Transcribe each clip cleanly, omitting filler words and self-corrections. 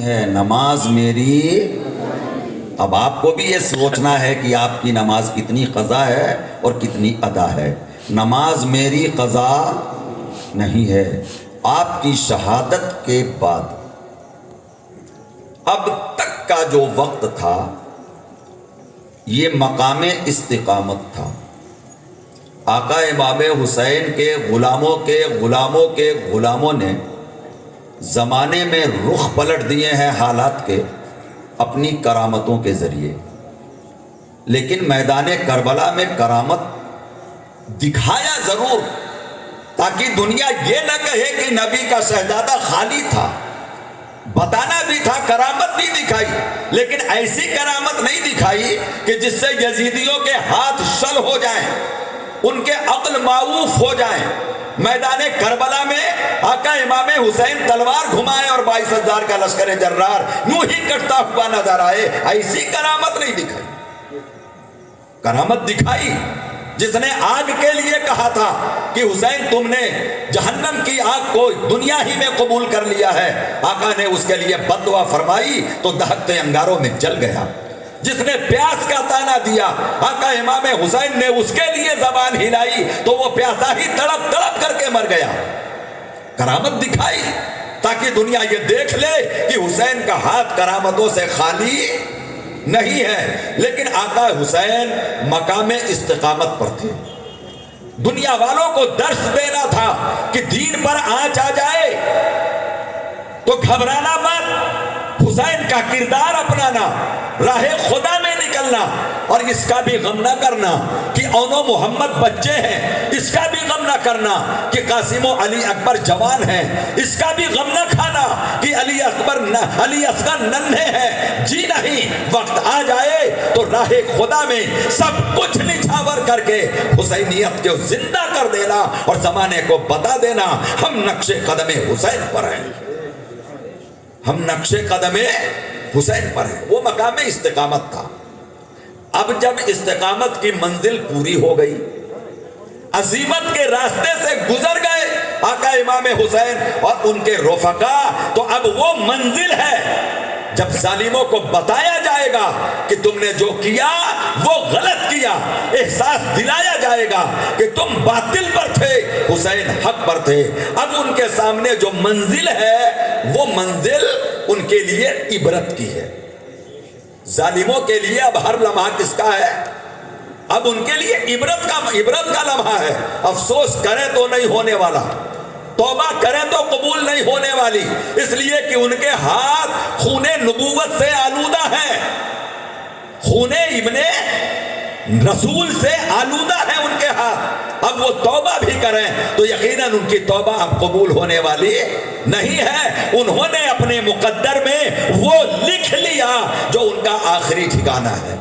ہے نماز میری. اب آپ کو بھی یہ سوچنا ہے کہ آپ کی نماز کتنی قضا ہے اور کتنی ادا ہے. نماز میری قضا نہیں ہے. آپ کی شہادت کے بعد اب تک کا جو وقت تھا یہ مقام استقامت تھا. آقا امام حسین کے غلاموں نے زمانے میں رخ پلٹ دیے ہیں حالات کے اپنی کرامتوں کے ذریعے، لیکن میدان کربلا میں کرامت دکھایا ضرور تاکہ دنیا یہ نہ کہے کہ نبی کا شہزادہ خالی تھا. بتانا بھی تھا، کرامت بھی دکھائی، لیکن ایسی کرامت نہیں دکھائی کہ جس سے یزیدیوں کے ہاتھ شل ہو جائیں، ان کے عقل معوف ہو جائیں. میدان کربلا میں آقا امام حسین تلوار گھمائے اور 22,000 کا لشکر جرار یوں ہی کٹتا ہوا نظر آئے. ایسی کرامت نہیں دکھائی. کرامت دکھائی جس نے آگ کے لیے کہا تھا کہ حسین تم نے جہنم کی آگ کو دنیا ہی میں قبول کر لیا ہے. آقا نے اس کے لیے بد دعا فرمائی تو دہکتے انگاروں میں جل گیا. جس نے پیاس کا تانا دیا آقا امام حسین نے اس کے لیے زبان ہلائی تو وہ پیاسا ہی تڑپ تڑپ کر کے مر گیا. کرامت دکھائی تاکہ دنیا یہ دیکھ لے کہ حسین کا ہاتھ کرامتوں سے خالی نہیں ہے. لیکن آقا حسین مقام استقامت پر تھے. دنیا والوں کو درس دینا تھا کہ دین پر آنچ آ جائے تو گھبرانا مت. حسین کا کردار اپنانا، راہ خدا میں نکلنا، اور اس کا بھی غم نہ کرنا کہ اونو محمد بچے ہیں. اس کا بھی غم نہ کرنا کہ قاسم و علی اکبر جوان ہیں. اس کا بھی غم نہ کھانا کہ علی اصغر ننھے ہیں. جی نہیں، وقت آ جائے تو راہ خدا میں سب کچھ نچھاور کر کے حسینیت کو زندہ کر دینا اور زمانے کو بتا دینا ہم نقش قدم حسین پر ہیں. ہم نقش قدم حسین پر ہیں. وہ مقام استقامت تھا. اب جب استقامت کی منزل پوری ہو گئی، عزیمت کے راستے سے گزر گئے آقا امام حسین اور ان کے رفقا، تو اب وہ منزل ہے جب ظالموں کو بتایا جائے گا کہ تم نے جو کیا وہ غلط کیا. احساس دلایا جائے گا کہ تم باطل پر تھے، حسین حق پر تھے. اب ان کے سامنے جو منزل ہے وہ منزل ان کے لیے عبرت کی ہے. ظالموں کے لیے اب ہر لمحہ کس کا ہے؟ اب ان کے لیے عبرت کا لمحہ ہے. افسوس کریں تو نہیں ہونے والا، توبہ کریں تو قبول نہیں ہونے والی، اس لیے کہ ان کے ہاتھ خون نبوت سے آلودہ ہیں، خون ابن رسول سے آلودہ ہے ان کے ہاتھ. اب وہ توبہ بھی کریں تو یقیناً ان کی توبہ اب قبول ہونے والی نہیں ہے. انہوں نے اپنے مقدر میں وہ لکھ لیا جو ان کا آخری ٹھکانہ ہے.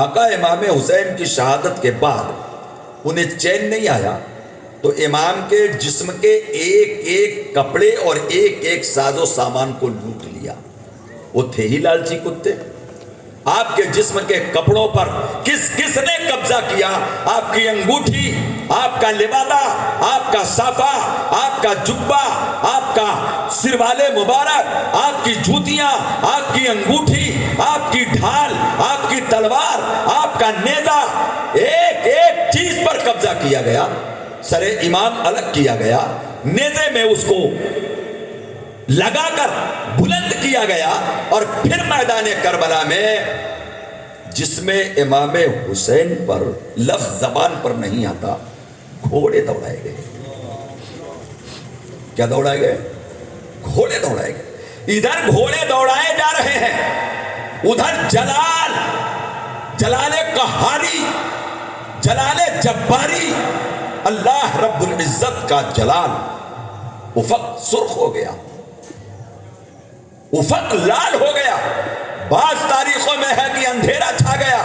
آقا امام حسین کی شہادت کے بعد انہیں چین نہیں آیا تو امام کے جسم کے ایک ایک کپڑے اور ایک ایک ساز و سامان کو لوٹ لیا. وہ تھے ہی لالچی کتے. آپ کے جسم کے کپڑوں پر کس نے قبضہ کیا؟ آپ کی انگوٹھی، آپ کا لبادہ، آپ کا صافہ، آپ کا جبہ، آپ کا سروال مبارک، آپ کی جوتیاں، آپ کی انگوٹھی، آپ کی ڈھال، آپ کی تلوار، آپ کا نیزہ، ایک ایک چیز پر قبضہ کیا گیا. سر امام الگ کیا گیا، نیزے میں اس کو لگا کر بلند کیا گیا، اور پھر میدان کربلا میں جس میں امام حسین پر لفظ زبان پر نہیں آتا، گھوڑے دوڑائے گئے. کیا دوڑائے گئے؟ گھوڑے دوڑائے گئے. ادھر گھوڑے دوڑائے جا رہے ہیں، ادھر جلال قہاری، جلال جباری، اللہ رب العزت کا جلال. افق سرخ ہو گیا، افق لال ہو گیا. بعض تاریخوں میں ہے کہ اندھیرا چھا گیا.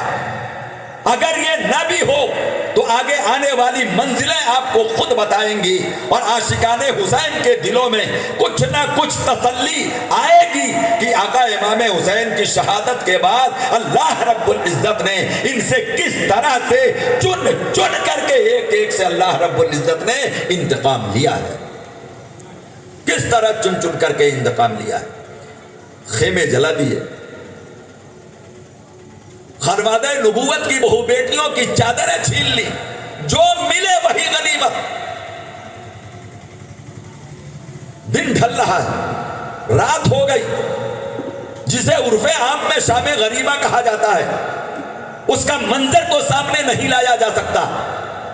اگر یہ نہ بھی ہو تو آگے آنے والی منزلیں آپ کو خود بتائیں گی، اور عاشقان حسین کے دلوں میں کچھ نہ کچھ تسلی آئے گی کہ آقا امام حسین کی شہادت کے بعد اللہ رب العزت نے ان سے کس طرح سے چن چن کر کے ایک ایک سے اللہ رب العزت نے انتقام لیا ہے. کس طرح چن چن کر کے انتقام لیا ہے. خیمے جلا دیے، خانوادہ نبوت کی بہو بیٹیوں کی چادریں چھین لی، جو ملے وہی غنیمت۔ دن ڈھل رہا ہے، رات ہو گئی، جسے عرف عام میں شام غریبہ کہا جاتا ہے، اس کا منظر تو سامنے نہیں لایا جا سکتا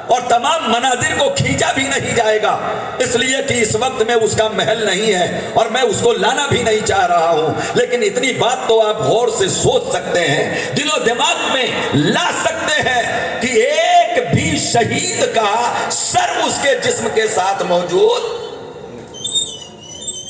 اور تمام مناظر کو کھینچا بھی نہیں جائے گا، اس لیے کہ اس وقت میں اس کا محل نہیں ہے اور میں اس کو لانا بھی نہیں چاہ رہا ہوں، لیکن اتنی بات تو آپ غور سے سوچ سکتے ہیں، دل و دماغ میں لا سکتے ہیں کہ ایک بھی شہید کا سر اس کے جسم کے ساتھ موجود،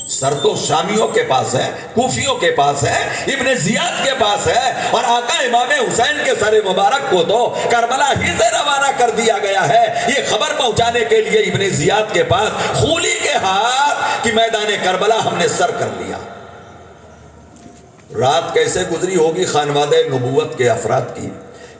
سر تو شامیوں کے پاس ہے، کوفیوں کے پاس ہے، ابن زیاد کے پاس ہے، اور آقا امام حسین کے سر مبارک کو تو کربلا ہی سے روانہ کر دیا گیا ہے، یہ خبر پہنچانے کے لیے ابن زیاد کے پاس خولی کے ہاتھ کہ میدان کربلا ہم نے سر کر لیا۔ رات کیسے گزری ہوگی خانوادہ نبوت کے افراد کی،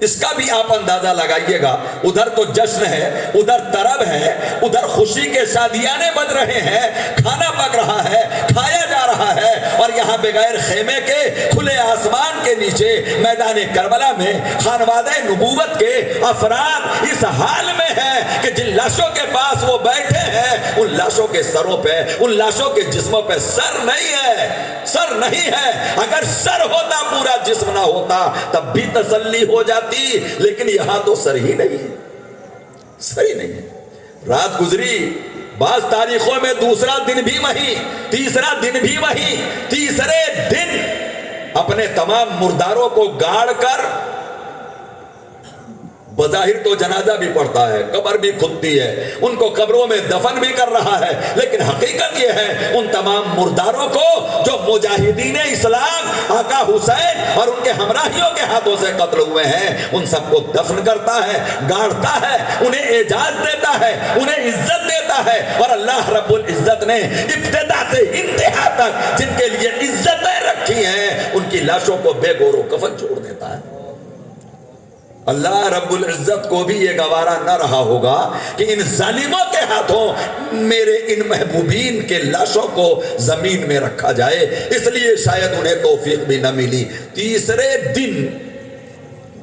اس کا بھی آپ اندازہ لگائیے گا۔ ادھر تو جشن ہے، ادھر طرب ہے، ادھر خوشی کے شادیانے بج رہے ہیں، کھانا پک رہا ہے، کھایا جا رہا ہے، اور یہاں بغیر خیمے کے کھلے آسمان کے نیچے میدان کربلا میں خانوادہ نبوت کے افراد اس حال میں ہیں کہ جن لاشوں کے پاس وہ بیٹھے ہیں، ان لاشوں کے سروں پہ، ان لاشوں کے جسموں پہ سر نہیں ہے، سر نہیں ہے۔ اگر سر ہوتا، پورا جسم نہ ہوتا، تب بھی تسلی ہو جاتی، لیکن یہاں تو سر ہی نہیں ہے، سر ہی نہیں ہے۔ رات گزری، بعض تاریخوں میں دوسرا دن بھی وہی، تیسرا دن بھی وہی، تیسرے دن اپنے تمام مرداروں کو گاڑ کر، بظاہر تو جنازہ بھی پڑتا ہے، قبر بھی کھدتی ہے، ان کو قبروں میں دفن بھی کر رہا ہے، لیکن حقیقت یہ ہے ان تمام مرداروں کو جو مجاہدین اسلام آقا حسین اور ان کے ہمراہیوں کے ہاتھوں سے قتل ہوئے ہیں، ان سب کو دفن کرتا ہے، گاڑتا ہے، انہیں اعزاز دیتا ہے، انہیں عزت دیتا ہے، اور اللہ رب العزت نے ابتدا سے انتہا تک جن کے لیے عزتیں رکھی ہیں، ان کی لاشوں کو بے گور و کفن چھوڑ دیتا ہے۔ اللہ رب العزت کو بھی یہ گوارا نہ رہا ہوگا کہ ان ظالموں کے ہاتھوں میرے ان محبوبین کے لاشوں کو زمین میں رکھا جائے، اس لیے شاید انہیں توفیق بھی نہ ملی۔ تیسرے دن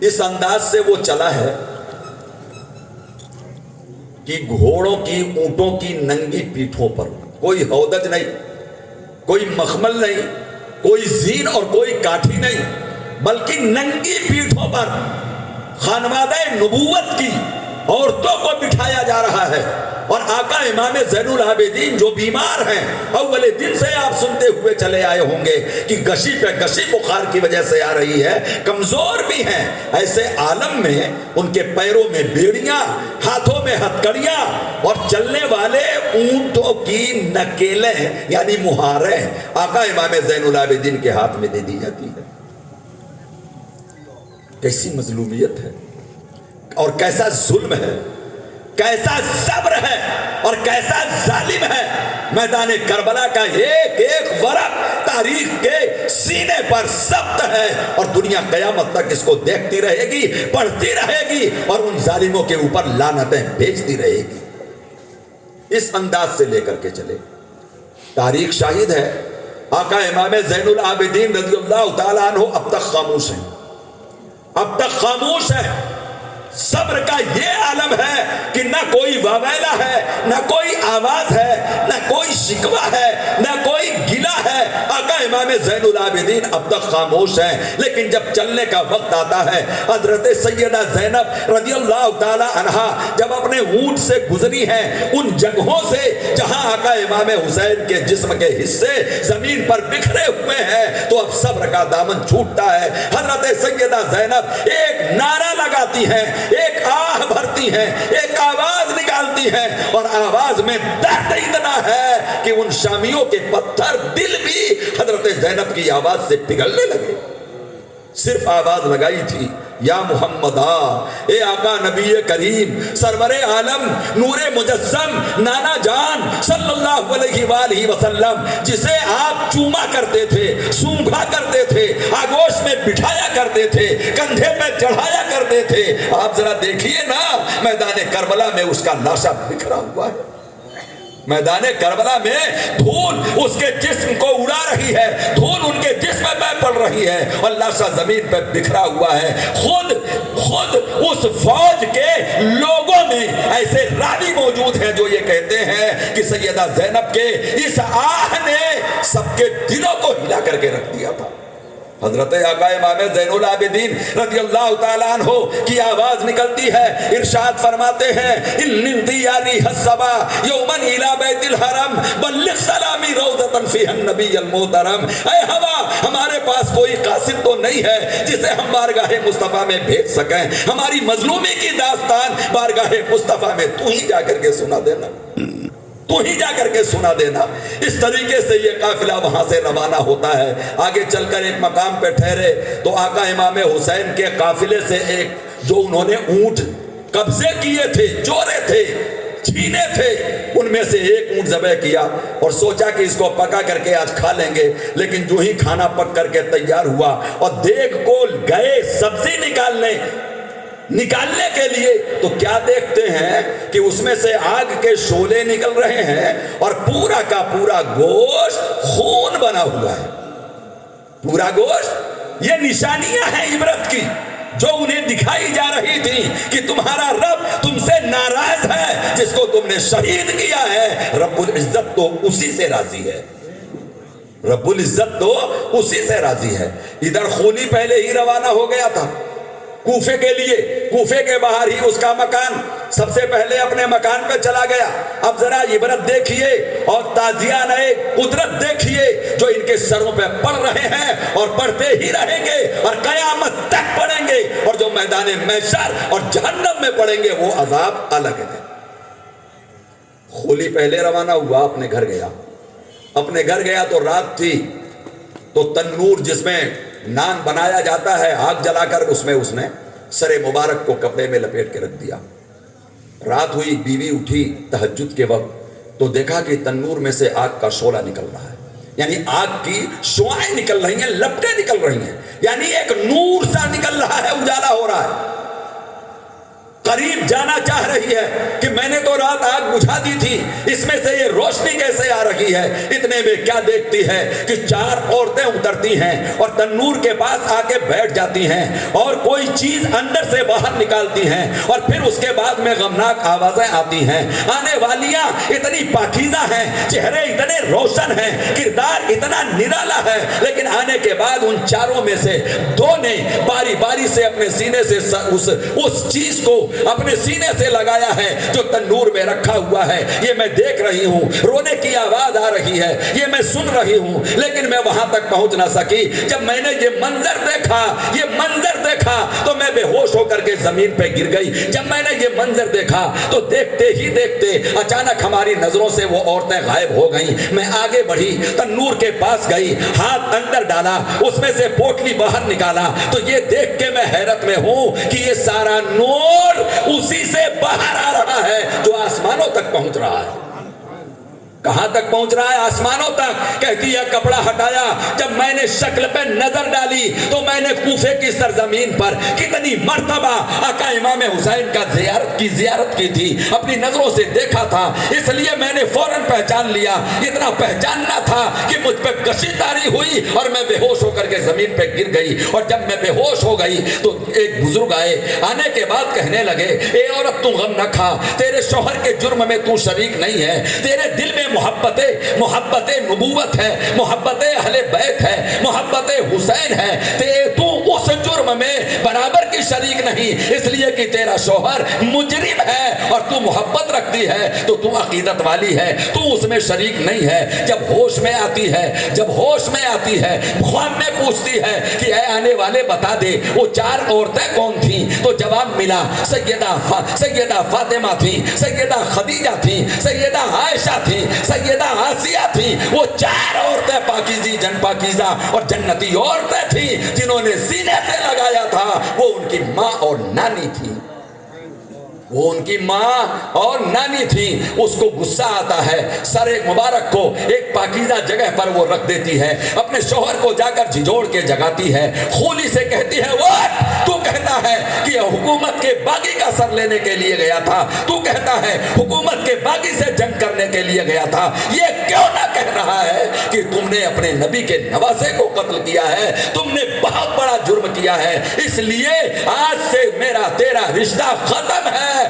اس انداز سے وہ چلا ہے کہ گھوڑوں کی، اونٹوں کی ننگی پیٹھوں پر، کوئی ہودج نہیں، کوئی مخمل نہیں، کوئی زین اور کوئی کاٹھی نہیں، بلکہ ننگی پیٹھوں پر خانوادہ نبوت کی عورتوں کو بٹھایا جا رہا ہے، اور آقا امام زین العابدین جو بیمار ہیں، اول دن سے آپ سنتے ہوئے چلے آئے ہوں گے کہ گشی پہ گشی بخار کی وجہ سے آ رہی ہے، کمزور بھی ہیں، ایسے عالم میں ان کے پیروں میں بیڑیاں، ہاتھوں میں ہتھکڑیاں، اور چلنے والے اونٹوں کی نکیلیں یعنی مہاریں آقا امام زین العابدین کے ہاتھ میں دے دی جاتی ہے۔ کیسی مظلومیت ہے اور کیسا ظلم ہے، کیسا صبر ہے اور کیسا ظالم ہے۔ میدان کربلا کا ایک ایک ورق تاریخ کے سینے پر ثبت ہے، اور دنیا قیامت تک اس کو دیکھتی رہے گی، پڑھتی رہے گی، اور ان ظالموں کے اوپر لعنتیں بھیجتی رہے گی۔ اس انداز سے لے کر کے چلے، تاریخ شاہد ہے، آقا امام زین العابدین رضی اللہ تعالیٰ عنہ اب تک خاموش ہیں، اب تک خاموش ہے۔ صبر کا یہ عالم ہے کہ نہ کوئی واویلا ہے، نہ کوئی آواز ہے، نہ کوئی شکوہ ہے، نہ کوئی گلہ ہے۔ آقا امام زین العابدین اب تک خاموش ہیں، لیکن جب چلنے کا وقت آتا ہے، حضرت سیدہ زینب رضی اللہ تعالی عنہا جب اپنے اونٹ سے گزری ہیں، ان جگہوں سے جہاں آقا امام حسین کے جسم کے حصے زمین پر بکھرے ہوئے ہیں، تو اب صبر کا دامن چھوٹتا ہے۔ حضرت سیدہ زینب ایک نعرہ لگاتی ہیں، ایک آہ بھرتی ہیں، ایک آواز نکالتی ہیں، اور آواز میں درد اتنا ہے کہ ان شامیوں کے پتھر دل بھی حضرت زینب کی آواز سے پگھلنے لگے۔ صرف آواز لگائی تھی، یا محمد آ، اے آقا نبی کریم سرور عالم نور مجسم نانا جان صلی اللہ علیہ وآلہ وسلم، جسے آپ چوما کرتے تھے، سونگھا کرتے تھے، آگوش میں بٹھایا کرتے تھے، کندھے پہ چڑھایا کرتے تھے، آپ ذرا دیکھیے نا میدان کربلا میں اس کا لاشا بکھرا ہوا ہے۔ میدان کربلا میں دھول اس کے جسم کو اڑا رہی ہے، دھول ان کے جسم میں پڑ رہی ہے اور لاشا زمین پہ بکھرا ہوا ہے۔ خود اس فوج کے لوگوں میں ایسے راوی موجود ہیں جو یہ کہتے ہیں کہ سیدہ زینب کے اس آہ نے سب کے دلوں کو ہلا کر کے رکھ دیا تھا۔ حضرت آقا امام زین العابدین رضی اللہ تعالیٰ عنہ کی آواز نکلتی ہے، ارشاد فرماتے ہیں ان دیاری حسبا یومن الى بیت الحرم بلغ سلامی روضتن فیہ النبی المحترم۔ اے ہوا، ہمارے پاس کوئی قاصد تو نہیں ہے جسے ہم بارگاہ مصطفیٰ میں بھیج سکیں، ہماری مظلومی کی داستان بارگاہ مصطفیٰ میں تو ہی جا کر کے سنا دینا، تو ہی جا کر کے سنا دینا۔ اس طریقے سے یہ قافلہ وہاں سے روانہ ہوتا ہے۔ آگے چل کر ایک مقام پہ ٹھہرے تو آقا امام حسین کے قافلے سے ایک جو انہوں نے اونٹ قبضے کیے تھے، چورے تھے، چھینے تھے، ان میں سے ایک اونٹ ذبح کیا اور سوچا کہ اس کو پکا کر کے آج کھا لیں گے، لیکن جو ہی کھانا پک کر کے تیار ہوا اور دیگ کو گئے سبزی نکالنے کے لیے تو کیا دیکھتے ہیں کہ اس میں سے آگ کے شعلے نکل رہے ہیں اور پورا کا پورا گوشت خون بنا ہوا ہے۔ پورا گوشت، یہ نشانیاں ہیں عبرت کی جو انہیں دکھائی جا رہی تھی کہ تمہارا رب تم سے ناراض ہے، جس کو تم نے شہید کیا ہے رب العزت تو اسی سے راضی ہے، رب العزت تو اسی سے راضی ہے۔ ادھر خونی پہلے ہی روانہ ہو گیا تھا کوفے کے لیے، کوفے کے باہر ہی اس کا مکان، سب سے پہلے اپنے مکان پہ چلا گیا۔ اب ذرا عبرت دیکھیے اور تازیانہ قدرت دیکھیے جو ان کے سروں پہ پڑ رہے ہیں اور پڑھتے ہی رہیں گے اور قیامت تک پڑھیں گے، اور جو میدان محشر اور جہنم میں پڑھیں گے وہ عذاب الگ ہے۔ خولی پہلے روانہ ہوا، اپنے گھر گیا، اپنے گھر گیا تو رات تھی، تو تنور جس میں نان بنایا جاتا ہے آگ جلا کر اس میں اس نے سر مبارک کو کپڑے میں لپیٹ کے رکھ دیا۔ رات ہوئی، بیوی اٹھی تہجد کے وقت تو دیکھا کہ تنور میں سے آگ کا شعلہ نکل رہا ہے، یعنی آگ کی شعائیں نکل رہی ہیں، لپٹیں نکل رہی ہیں، یعنی ایک نور سا نکل رہا ہے، اجالا ہو رہا ہے۔ قریب جانا چاہ رہی ہے کہ میں نے تو رات آگ بجھا دی تھی، اس میں سے یہ روشنی کیسے آ رہی ہے؟ اتنے میں کیا دیکھتی ہے کہ 4 عورتیں اترتی ہیں اور تنور کے پاس آ کے بیٹھ جاتی ہیں اور کوئی چیز اندر سے باہر نکالتی ہیں، اور پھر اس کے بعد میں غمناک آوازیں آتی ہیں۔ آنے والیاں اتنی پاکیزہ ہیں، چہرے اتنے روشن ہیں، کردار اتنا نرالا ہے، لیکن آنے کے بعد ان چاروں میں سے 2 نے باری باری سے اپنے سینے سے اس چیز کو اپنے سینے سے لگایا ہے جو تنور میں رکھا ہوا ہے۔ یہ میں دیکھ رہی ہوں، رونے کی آواز آ رہی ہے، یہ میں سن رہی ہوں، لیکن میں وہاں تک پہنچ نہ سکی۔ جب میں نے یہ منظر دیکھا تو میں بے ہوش ہو کر کے زمین پہ گر گئی۔ جب میں نے یہ منظر دیکھا تو دیکھتے ہی دیکھتے اچانک ہماری نظروں سے وہ عورتیں غائب ہو گئیں۔ میں آگے بڑھی، تنور کے پاس گئی، ہاتھ اندر ڈالا، اس میں سے پوٹلی باہر نکالا تو یہ دیکھ کے میں حیرت میں ہوں کہ یہ سارا نور اسی سے باہر آ رہا ہے جو آسمانوں تک پہنچ رہا ہے۔ کہاں تک پہنچ رہا ہے؟ آسمانوں تک۔ کہتی ہے کپڑا ہٹایا، جب میں نے شکل پہ نظر ڈالی تو میں نے کوفے کی سرزمین پر کتنی مرتبہ آقا امام حسین کا زیارت کی تھی، اپنی نظروں سے دیکھا تھا، اس لیے میں نے فوراً پہچان لیا۔ اتنا پہچاننا تھا کہ مجھ پہ کشی طاری ہوئی اور میں بے ہوش ہو کر کے زمین پہ گر گئی۔ اور جب میں بے ہوش ہو گئی تو ایک بزرگ آئے، آنے کے بعد کہنے لگے اے عورت تو غم نہ کھا، تیرے شوہر کے جرم میں تو شریک نہیں ہے، تیرے دل میں محبت نبوت ہے، محبت اہل بیت ہے، محبت حسین ہے، تو اس جرم میں برابر کی شریک نہیں، اس لیے کہ تیرا شوہر مجرم ہے اور تو محبت رکھتی ہے تو تو عقیدت والی ہے، تو اس میں شریک نہیں ہے۔ جب ہوش میں آتی ہے خواب میں پوچھتی ہے کہ اے آنے والے بتا دے وہ 4 عورتیں کون تھیں، تو جواب ملا سیدہ فاطمہ تھی، سیدہ خدیجہ تھی، سیدہ عائشہ تھی، سیدہ آسیہ تھی۔ وہ 4 عورتیں پاکیزی جن پاکیزہ اور جنتی عورتیں تھیں جنہوں نے سینے سے لگایا تھا، وہ ان کی ماں اور نانی تھی، وہ ان کی ماں اور نانی تھی۔ اس کو غصہ آتا ہے، سر مبارک کو ایک پاکیزہ جگہ پر وہ رکھ دیتی ہے، اپنے شوہر کو جا کر جھجوڑ کے جگاتی ہے، خولی سے کہتی ہے وہ تو کہتا ہے کہ حکومت کے باغی کا سر لینے کے لیے گیا تھا، تو کہتا ہے حکومت کے باغی سے جنگ کرنے کے لیے گیا تھا، یہ کیوں نہ کہہ رہا ہے کہ تم نے اپنے نبی کے نواسے کو قتل کیا ہے، تم نے بہت بڑا جرم کیا ہے، اس لیے آج سے میرا تیرا رشتہ ختم ہے،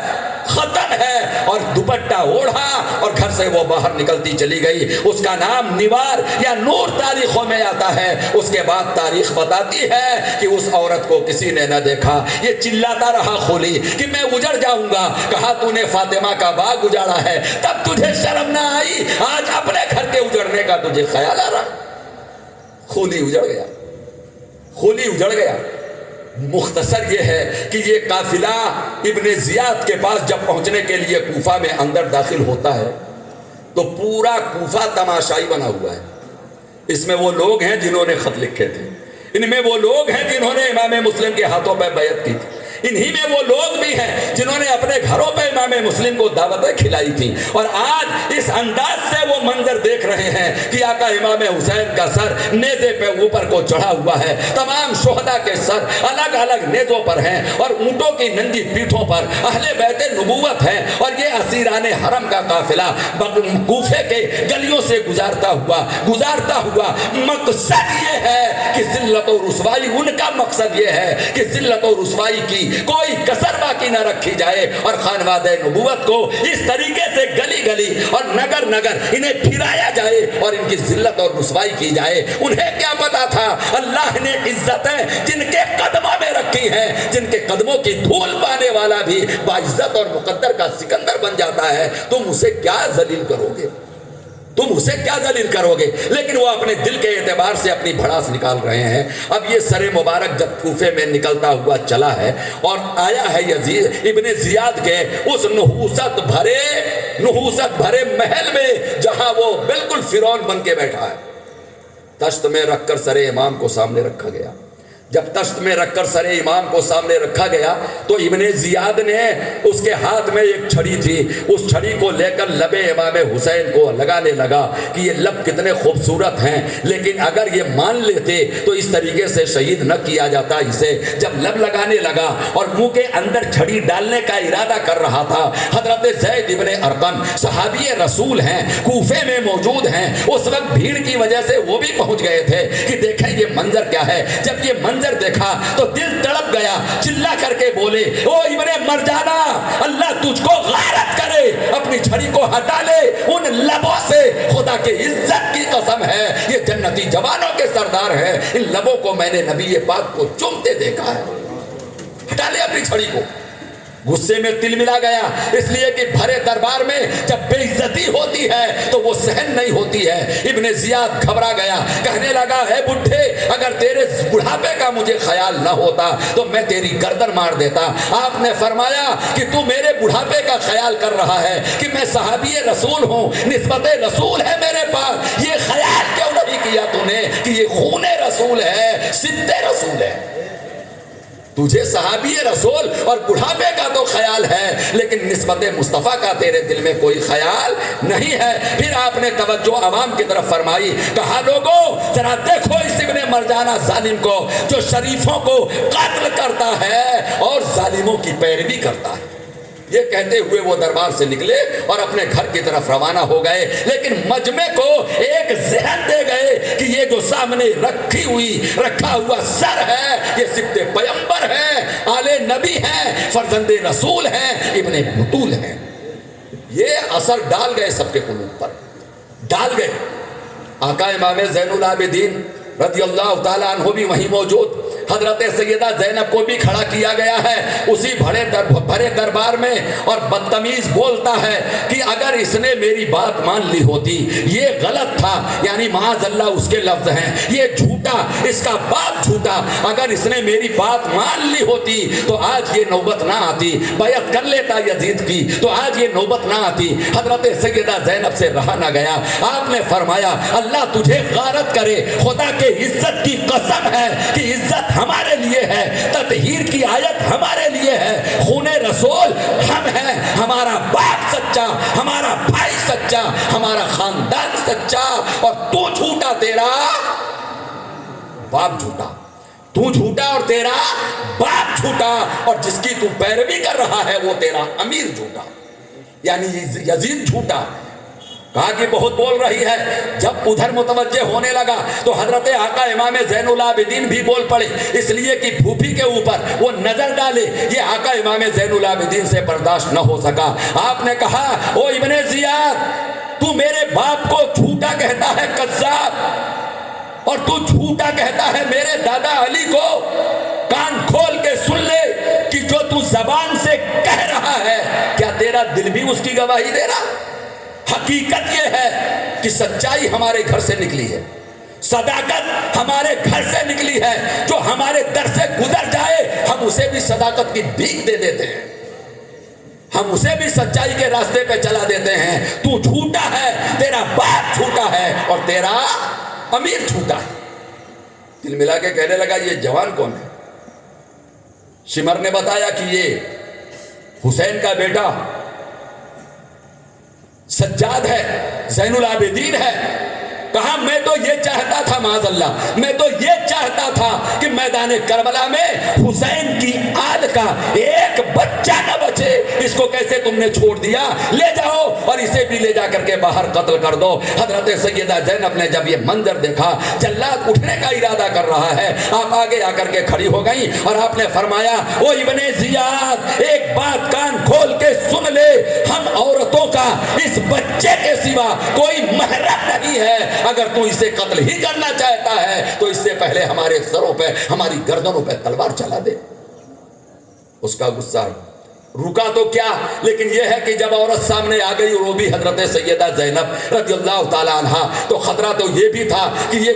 ختم ہے۔ اور دوپٹہ اوڑھا اور گھر سے وہ باہر نکلتی چلی گئی۔ اس کا نام نوار یا نور تاریخوں میں آتا ہے۔ اس کے بعد تاریخ بتاتی ہے کہ اس عورت کو کسی نے نہ دیکھا، یہ چلاتا رہا خولی کہ میں اجڑ جاؤں گا۔ کہا تو نے فاطمہ کا باغ اجاڑا ہے، تب تجھے شرم نہ آئی، آج اپنے گھر کے اجڑنے کا تجھے خیال آ رہا۔ خولی اجڑ گیا، خولی اجڑ گیا۔ مختصر یہ ہے کہ یہ قافلہ ابن زیاد کے پاس جب پہنچنے کے لیے کوفہ میں اندر داخل ہوتا ہے تو پورا کوفہ تماشائی بنا ہوا ہے۔ اس میں وہ لوگ ہیں جنہوں نے خط لکھے تھے، ان میں وہ لوگ ہیں جنہوں نے امام مسلم کے ہاتھوں پہ بیعت کی تھی، انہی میں وہ لوگ بھی ہیں جنہوں نے اپنے گھروں پہ امام مسلم کو دعوتیں کھلائی تھیں، اور آج اس انداز سے وہ منظر دیکھ رہے ہیں کہ آقا امام حسین کا سر نیزے پہ اوپر کو چڑھا ہوا ہے، تمام شہداء کے سر الگ الگ نیزوں پر ہیں، اور اونٹوں کی ننگی پیٹھوں پر اہل بیت نبوت ہیں، اور یہ اسیران حرم کا قافلہ کوفے کے گلیوں سے گزارتا ہوا مقصد یہ ہے کہ ذلت و رسوائی، ان کا مقصد یہ ہے کہ ذلت و رسوائی کی کوئی کسر باقی نہ رکھی جائے، اور خانوادہ نبوت کو اس طریقے سے گلی گلی اور نگر نگر انہیں پھرایا جائے اور ان کی ذلت اور رسوائی کی جائے۔ انہیں کیا پتا تھا اللہ نے عزتیں جن کے قدموں میں رکھی ہیں، جن کے قدموں کی دھول پانے والا بھی باعزت اور مقدر کا سکندر بن جاتا ہے، تم اسے کیا ذلیل کرو گے، تم اسے کیا ذلیل کرو گے؟ لیکن وہ اپنے دل کے اعتبار سے اپنی بھڑاس نکال رہے ہیں۔ اب یہ سر مبارک جب کوفے میں نکلتا ہوا چلا ہے اور آیا ہے یزید ابن زیاد کے اس نحوست بھرے محل میں جہاں وہ بالکل فرعون بن کے بیٹھا ہے، تشت میں رکھ کر سر امام کو سامنے رکھا گیا۔ جب تشت میں رکھ کر سر امام کو سامنے رکھا گیا تو ابن زیاد نے اس کے ہاتھ میں ایک چھڑی تھی، اس چھڑی کو لے کر لب امام حسین کو لگانے لگا کہ یہ لب کتنے خوبصورت ہیں، لیکن اگر یہ مان لیتے تو اس طریقے سے شہید نہ کیا جاتا اسے۔ جب لب لگانے لگا اور منہ کے اندر چھڑی ڈالنے کا ارادہ کر رہا تھا، حضرت زید ابن ارقم صحابی رسول ہیں، کوفے میں موجود ہیں، اس وقت بھیڑ کی وجہ سے وہ بھی پہنچ گئے تھے کہ دیکھیں یہ منظر کیا ہے۔ جب یہ منظر دیکھا تو دل تڑپ گیا، چلا کر کے بولے او ابن مرجانہ، اللہ تجھ کو غارت کرے، اپنی چھڑی کو ہٹا لے ان لبوں سے، خدا کے عزت کی قسم ہے یہ جنتی جوانوں کے سردار ہیں، ان لبوں کو میں نے نبی پاک کو چومتے دیکھا ہے، ہٹا لے اپنی چھڑی کو۔ غصے میں تل ملا گیا، اس لیے کہ بھرے دربار میں جب بے عزتی ہوتی ہے تو وہ سہن نہیں ہوتی ہے۔ ابن زیاد گھبرا گیا، کہنے لگا ہے بڈھے، اگر تیرے بڑھاپے کا مجھے خیال نہ ہوتا تو میں تیری گردن مار دیتا۔ آپ نے فرمایا کہ تو میرے بڑھاپے کا خیال کر رہا ہے کہ میں صحابی رسول ہوں، نسبت رسول ہے میرے پاس، یہ خیال کیوں نہیں کیا تو نے کہ یہ خون رسول ہے، صدق رسول ہے؟ تجھے صحابی رسول اور بڑھاپے کا تو خیال ہے، لیکن نسبت مصطفیٰ کا تیرے دل میں کوئی خیال نہیں ہے۔ پھر آپ نے توجہ عوام کی طرف فرمائی، کہا لوگوں ذرا دیکھو اس ابن مرجانہ ظالم کو جو شریفوں کو قتل کرتا ہے اور ظالموں کی پیروی کرتا ہے۔ یہ کہتے ہوئے وہ دربار سے نکلے اور اپنے گھر کی طرف روانہ ہو گئے، لیکن مجمع کو ایک ذہن دے گئے کہ یہ جو سامنے رکھا ہوا سر ہے یہ صفت پیمبر ہے، آل نبی ہیں، فرزند رسول ہیں، ابن بطول ہیں۔ یہ اثر ڈال گئے سب کے قلوب پر، ڈال گئے۔ آقا امام زین العابدین رضی اللہ تعالیٰ عنہ بھی وہیں موجود، حضرت سیدہ زینب کو بھی کھڑا کیا گیا ہے اسی بھرے دربار میں، اور بدتمیز بولتا ہے کہ اگر اس نے میری بات مان لی ہوتی، یہ غلط تھا، یعنی معاذ اللہ اس کے لفظ ہیں، یہ جھوٹا، اس کا باپ جھوٹا، اگر اس نے میری بات مان لی ہوتی تو آج یہ نوبت نہ آتی، بیعت کر لیتا یزید کی تو آج یہ نوبت نہ آتی۔ حضرت سیدہ زینب سے رہا نہ گیا، آپ نے فرمایا اللہ تجھے غارت کرے، خدا کے عزت کی قسم ہے کہ عزت ہمارے لیے ہے، تطہیر کی آیت ہمارے لیے ہے، خون رسول ہم ہیں، ہمارا باپ سچا، ہمارا بھائی سچا، ہمارا خاندان سچا، اور تو جھوٹا، تیرا باپ جھوٹا۔ تو جھوٹا اور تیرا باپ جھوٹا، اور جس کی تو پیروی کر رہا ہے وہ تیرا امیر جھوٹا، یعنی یزید جھوٹا۔ کہا کہ بہت بول رہی ہے۔ جب ادھر متوجہ ہونے لگا تو حضرت آقا امام زین العابدین بھی بول پڑے، اس لیے کہ پھوپھی کے اوپر وہ نظر ڈالے، یہ آقا امام زین العابدین سے برداشت نہ ہو سکا۔ آپ نے کہا او ابن زیاد، تو میرے باپ کو جھوٹا کہتا ہے کذاب، اور تو جھوٹا کہتا ہے میرے دادا علی کو؟ کان کھول کے سن لے کہ جو تو زبان سے کہہ رہا ہے کیا تیرا دل بھی اس کی گواہی دے رہا؟ حقیقت یہ ہے کہ سچائی ہمارے گھر سے نکلی ہے، صداقت ہمارے گھر سے نکلی ہے۔ جو ہمارے در سے گزر جائے ہم اسے بھی صداقت کی بھیک دے دیتے ہیں، ہم اسے بھی سچائی کے راستے پہ چلا دیتے ہیں۔ تو جھوٹا ہے، تیرا باپ جھوٹا ہے، اور تیرا امیر جھوٹا ہے۔ دل ملا کے کہنے لگا یہ جوان کون ہے؟ شمر نے بتایا کہ یہ حسین کا بیٹا سجاد ہے، زین العابدین ہے۔ کہا میں تو یہ چاہتا تھا، معاذ اللہ، میں تو یہ چاہتا تھا کہ میدان کربلا میں حسین کی آل کا ایک بچہ نہ بچے۔ اس کو کیسے تم نے چھوڑ دیا؟ لے جاؤ اور اسے بھی لے جا کر کے باہر قتل کر دو۔ حضرت سیدہ زینب نے جب یہ منظر دیکھا، جلاد اٹھنے کا ارادہ کر رہا ہے، آپ آگے آ کر کے کھڑی ہو گئی اور آپ نے فرمایا او ابن زیاد، ایک بات کان کھول کے سن لے، ہم عورتوں کا اس بچے کے سوا کوئی محرم نہیں ہے۔ اگر تو اسے قتل ہی کرنا چاہتا ہے تو اس سے پہلے ہمارے سروں پہ، ہماری گردنوں پہ تلوار چلا دے۔ اس کا غصہ رکا تو کیا، لیکن یہ ہے کہ جب عورت سامنے آ گئی اور وہ بھی حضرت سیدہ زینب رضی اللہ تعالی عنہ، تو خطرہ تو یہ بھی تھا کہ یہ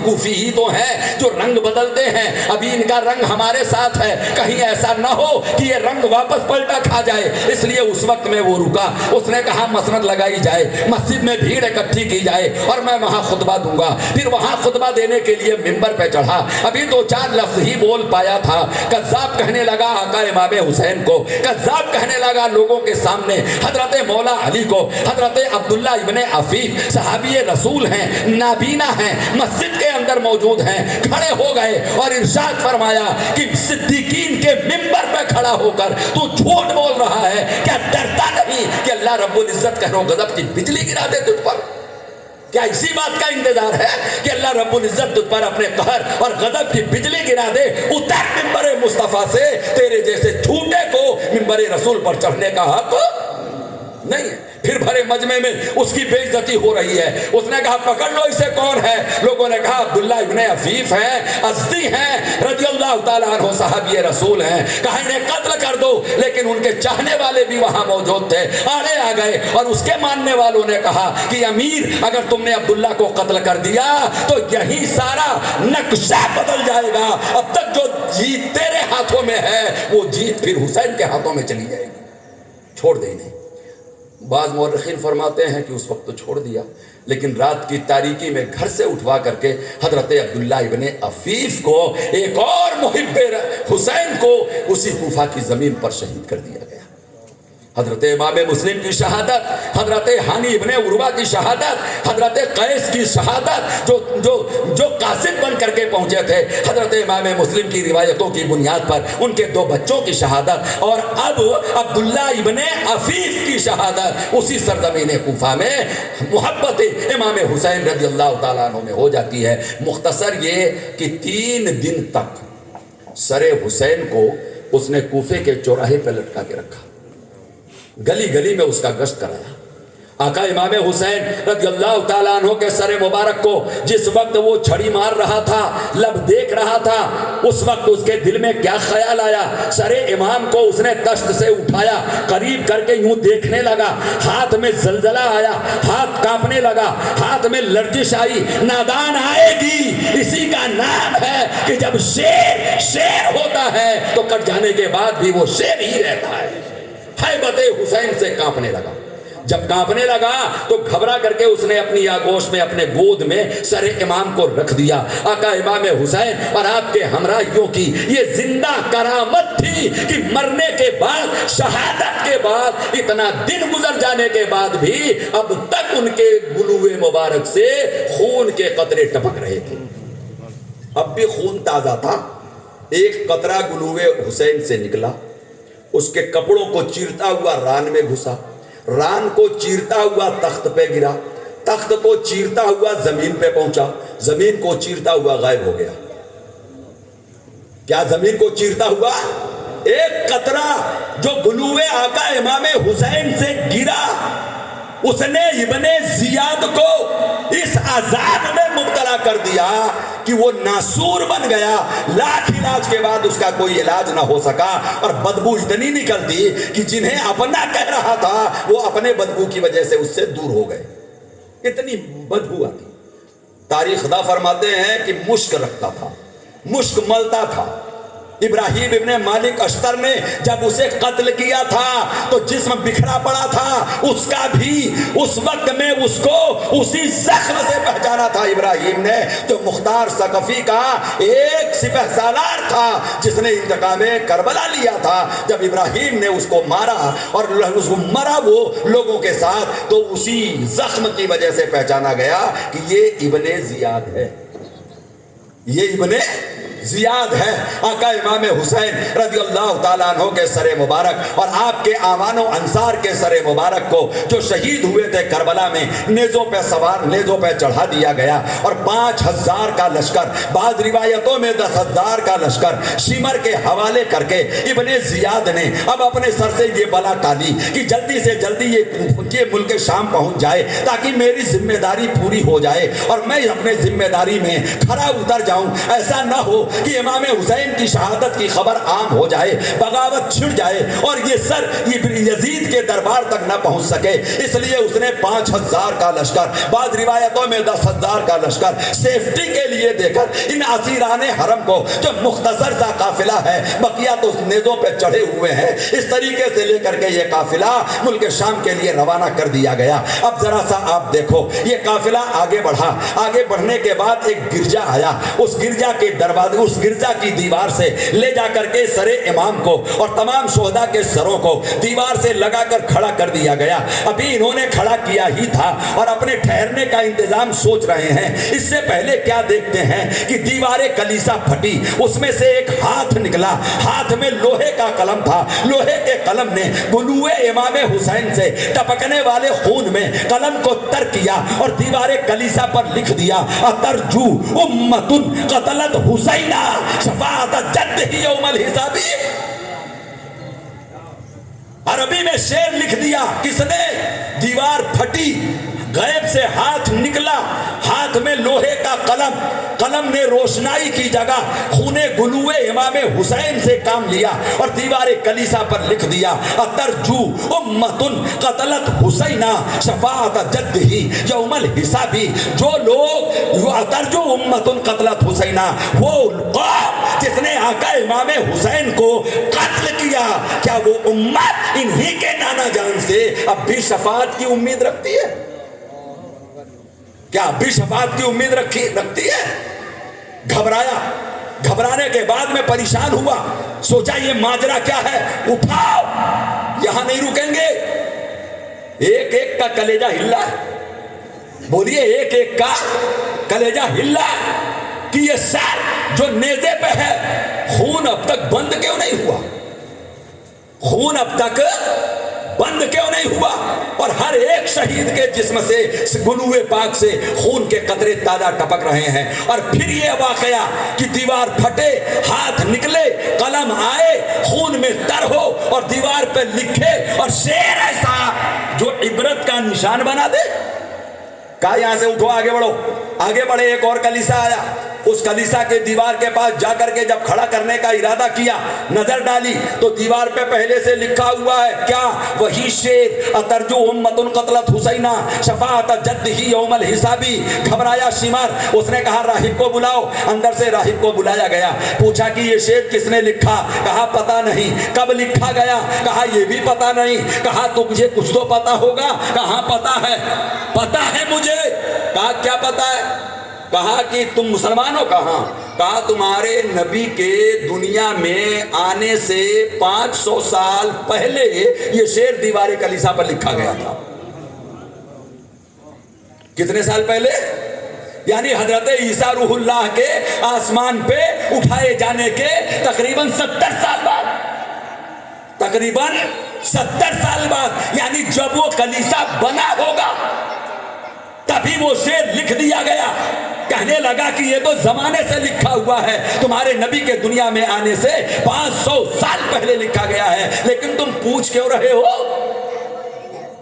کوفی ہی تو ہیں جو رنگ بدلتے ہیں، ابھی ان کا رنگ ہمارے ساتھ ہے، کہیں ایسا نہ ہو کہ یہ رنگ واپس پلٹا کھا جائے۔ اس لیے اس وقت میں وہ رکا۔ اس نے کہا مسند لگائی جائے، مسجد میں بھیڑ اکٹھی کی جائے اور میں وہاں خطبہ دوں گا۔ پھر وہاں خطبہ دینے کے لیے ممبر پہ چڑھا، ابھی دو چار لفظ ہی بول پایا تھا، کذاب کہنے لگا آقا امام حسین کو، کذاب کہنے لگا لوگوں کے سامنے حضرت مولا علی کو۔ حضرت عبداللہ ابن عفیف صحابی رسول ہیں، نابینا ہیں، مسجد کے اندر موجود ہیں، کھڑے ہو گئے اور ارشاد فرمایا کہ صدیقین کے ممبر پہ کھڑا ہو کر تو جھوٹ بول رہا ہے، کیا ڈرتا نہیں کہ اللہ رب العزت کہہ رہا ہوں غضب کی بجلی گرا دے تجھ پر؟ کیا اسی بات کا انتظار ہے کہ اللہ رب العزت تجھ پر اپنے قہر اور غضب کی بجلی گرا دے؟ اتر ممبر مصطفیٰ سے، تیرے جیسے جھوٹے کو ممبر رسول پر چڑھنے کا حق نہیں ہے۔ پھر بھرے مجمع میں اس کی بے عزتی ہو رہی ہے۔ اس نے کہا پکڑ لو اسے، کون ہے؟ لوگوں نے کہا عبداللہ ابن عفیف ہیں، ازدی ہیں، رضی اللہ تعالیٰ عنہ، صحابی رسول ہیں، کہا انہیں قتل کر دو۔ لیکن ان کے چاہنے والے بھی وہاں موجود تھے، آڑے آ گئے اور اس کے ماننے والوں نے کہا کہ امیر اگر تم نے عبداللہ کو قتل کر دیا تو یہی سارا نقشہ بدل جائے گا، اب تک جو جیت تیرے ہاتھوں میں ہے وہ جیت پھر حسین کے ہاتھوں میں چلی جائے گی، چھوڑ دے انہیں۔ بعض مورخین فرماتے ہیں کہ اس وقت تو چھوڑ دیا، لیکن رات کی تاریکی میں گھر سے اٹھوا کر کے حضرت عبداللہ ابن عفیف کو، ایک اور محب حسین کو، اسی کوفہ کی زمین پر شہید کر دیا گیا۔ حضرت امام مسلم کی شہادت، حضرت ہانی ابن عروہ کی شہادت، حضرت قیس کی شہادت، جو قاصد بن کر کے پہنچے تھے، حضرت امام مسلم کی روایتوں کی بنیاد پر ان کے دو بچوں کی شہادت، اور اب عبداللہ ابن عفیف کی شہادت اسی سرزمین کوفہ میں محبت امام حسین رضی اللہ تعالیٰ عنہ میں ہو جاتی ہے۔ مختصر یہ کہ 3 دن تک سر حسین کو اس نے کوفے کے چوراہے پہ لٹکا کے رکھا، گلی گلی میں اس کا گشت کرایا۔ آقا امام حسین رضی اللہ تعالیٰ عنہ کے سر مبارک کو جس وقت وہ چھڑی مار رہا تھا، لب دیکھ رہا تھا، اس وقت اس کے دل میں کیا خیال آیا؟ سر امام کو اس نے دشت سے اٹھایا، قریب کر کے یوں دیکھنے لگا، ہاتھ میں زلزلہ آیا، ہاتھ کانپنے لگا، ہاتھ میں لرزش آئی۔ نادان آئے گی، اسی کا نام ہے کہ جب شیر ہوتا ہے تو کٹ جانے کے بعد بھی وہ شیر ہی رہتا ہے۔ ہیبت حسین سے کانپنے لگا، جب کانپنے لگا تو گھبرا کر کے اس نے اپنی آگوش میں، اپنے گود میں سر امام کو رکھ دیا۔ آقا امام حسین اور آپ کے ہمراہیوں کی یہ زندہ کرامت تھی کہ مرنے کے بعد، شہادت کے بعد، اتنا دن گزر جانے کے بعد بھی اب تک ان کے گلوے مبارک سے خون کے قطرے ٹپک رہے تھے۔ اب بھی خون تازہ تھا. ایک قطرہ گلوے حسین سے نکلا, اس کے کپڑوں کو چیرتا ہوا ران میں گھسا, ران کو چیرتا ہوا تخت پہ گرا, تخت کو چیرتا ہوا زمین پہ پہنچا, زمین کو چیرتا ہوا غائب ہو گیا. کیا زمین کو چیرتا ہوا؟ ایک قطرہ جو گلوے آقا امام حسین سے گرا, اس نے ابن زیاد کو اس عذاب میں مبتلا کر دیا کہ وہ ناسور بن گیا. لاکھ علاج کے بعد اس کا کوئی علاج نہ ہو سکا, اور بدبو اتنی نکلتی کہ جنہیں اپنا کہہ رہا تھا وہ اپنے بدبو کی وجہ سے اس سے دور ہو گئے. اتنی بدبو آتی. تاریخ دا فرماتے ہیں کہ مشک رکھتا تھا, مشک ملتا تھا. ابراہیم ابن مالک اشتر نے جب اسے قتل کیا تھا تو جسم بکھرا پڑا تھا, اس کا بھی اس وقت میں اس کو اسی زخم سے پہچانا تھا ابراہیم نے, جو مختار ثقفی کا ایک سپہ سالار تھا جس نے انتقام کربلا لیا تھا. جب ابراہیم نے اس کو مارا اور اس کو مرا وہ لوگوں کے ساتھ, تو اسی زخم کی وجہ سے پہچانا گیا کہ یہ ابن زیاد ہے, یہ ابن زیاد ہے. آقا امام حسین رضی اللہ تعالیٰ عنہ کے سر مبارک اور آپ کے آوان و انصار کے سر مبارک کو جو شہید ہوئے تھے کربلا میں, نیزوں پہ سوار, نیزوں پہ چڑھا دیا گیا, اور 5000 کا لشکر, بعض روایتوں میں 10,000 کا لشکر شمر کے حوالے کر کے ابن زیاد نے اب اپنے سر سے یہ بلا ٹالی کہ جلدی سے جلدی یہ ملک شام پہنچ جائے تاکہ میری ذمہ داری پوری ہو جائے اور میں اپنے ذمہ داری میں کھڑا اتر جاؤں. ایسا نہ ہو کہ امام حسین کی شہادت کی خبر عام ہو جائے, بغاوت چھڑ جائے اور یہ سر یزید کے دربار تک نہ پہنچ سکے. اس لیے اس نے 5000 کا لشکر, بعض روایتوں میں 10,000 کا لشکر سیفٹی کے لیے دے کر ان اسیران حرم کو, جو مختصر سا قافلہ ہے, بقیہ تو نیزوں پہ چڑھے ہوئے ہیں, اس طریقے سے لے کر کے یہ قافلہ ملک شام کے لیے روانہ کر دیا گیا. اب ذرا سا آپ دیکھو, یہ قافلہ آگے بڑھا, آگے بڑھنے کے بعد ایک گرجا آیا, اس گرجا کے دروازے, اس گرجا کی دیوار سے لے جا کر کے سر امام کو اور تمام شہداء کے سروں کو دیوار سے لگا کر کھڑا کر دیا گیا. ابھی انہوں نے کھڑا کیا ہی تھا اور اپنے ٹھہرنے کا انتظام سوچ رہے ہیں. اس سے پہلے کیا دیکھتے ہیں کہ دیوار کلیسا پھٹی, اس میں سے ایک ہاتھ نکلا, ہاتھ میں لوہے کا قلم تھا. لوہے کے قلم نے گلوے امام حسین سے ٹپکنے والے خون میں قلم کو تر کیا اور دیوار کلیسا پر لکھ دیا, اترجو امت قتلت حسینہ شفاعت جد ہی یوم الحساب. عربی میں شعر لکھ دیا. کس نے؟ دیوار پھٹی, غیب سے ہاتھ نکلا, ہاتھ میں لوہے کا قلم, قلم نے روشنائی کی جگہ خون گلوے امام حسین سے کام لیا اور دیوار کلیسا پر لکھ دیا, اترجو امت قتلت حسینہ شفاعت جد ہی یوم الحساب. جو لوگ اترجو امت قتلت حسینہ, وہ قوم جس نے آقا امام حسین کو قتل کیا, کیا وہ امت انہی کے نانا جان سے اب بھی شفاعت کی امید رکھتی ہے؟ کیا اب بھی شفاعت کی امید رکھتی ہے؟ گھبرایا, گھبرانے کے بعد میں پریشان ہوا, سوچا یہ ماجرا کیا ہے, اٹھاؤ, یہاں نہیں رکیں گے. ایک ایک کا کلیجہ ہلا, بولیے ایک ایک کا کلیجہ ہلا کہ یہ سر جو نیزے پہ ہے خون اب تک بند کیوں نہیں ہوا, خون اب تک بند کیوں نہیں ہوا. اور ہر ایک شہید کے جسم سے گلوے پاک سے خون کے قطرے تازہ ٹپک رہے ہیں. اور پھر یہ واقعہ کہ دیوار پھٹے, ہاتھ نکلے, قلم آئے, خون میں تر ہو اور دیوار پہ لکھے, اور شعر ایسا جو عبرت کا نشان بنا دے. کہا یہاں سے اٹھو, آگے بڑھو. آگے بڑھے, ایک اور کلیسا آیا, اس کلیسا کے دیوار کے پاس جا کر کے جب کھڑا کرنے کا ارادہ کیا, نظر ڈالی تو دیوار پہ پہلے سے لکھا ہوا ہے کیا, وہی شعر, اترجو امت قتلت حسینہ شفاعت جد ہی یوم الحساب. گھبرایا شمر, اس نے کہا راہب کو بلاؤ. اندر سے راہب کو بلایا گیا, پوچھا کہ یہ شعر کس نے لکھا, کہا پتا نہیں. کب لکھا گیا, کہا یہ بھی پتا نہیں. کہا تجھے کچھ تو پتا ہوگا, کہاں پتا ہے, پتا ہے مجھے. کہا کیا پتا ہے, کہا کہ تم مسلمان ہو, کہاں, کہا تمہارے نبی کے دنیا میں آنے سے 500 سال پہلے یہ شعر دیوار کلیسا پر لکھا گیا تھا. کتنے سال پہلے؟ یعنی حضرت عیسیٰ روح اللہ کے آسمان پہ اٹھائے جانے کے تقریباً 70 سال بعد، تقریباً 70 سال بعد، یعنی جب وہ کلیسا بنا ہوگا تبھی وہ شعر لکھ دیا گیا۔ کہنے لگا کہ یہ تو زمانے سے لکھا ہوا ہے، تمہارے نبی کے دنیا میں آنے سے 500 سال پہلے لکھا گیا ہے، لیکن تم پوچھ کیوں رہے ہو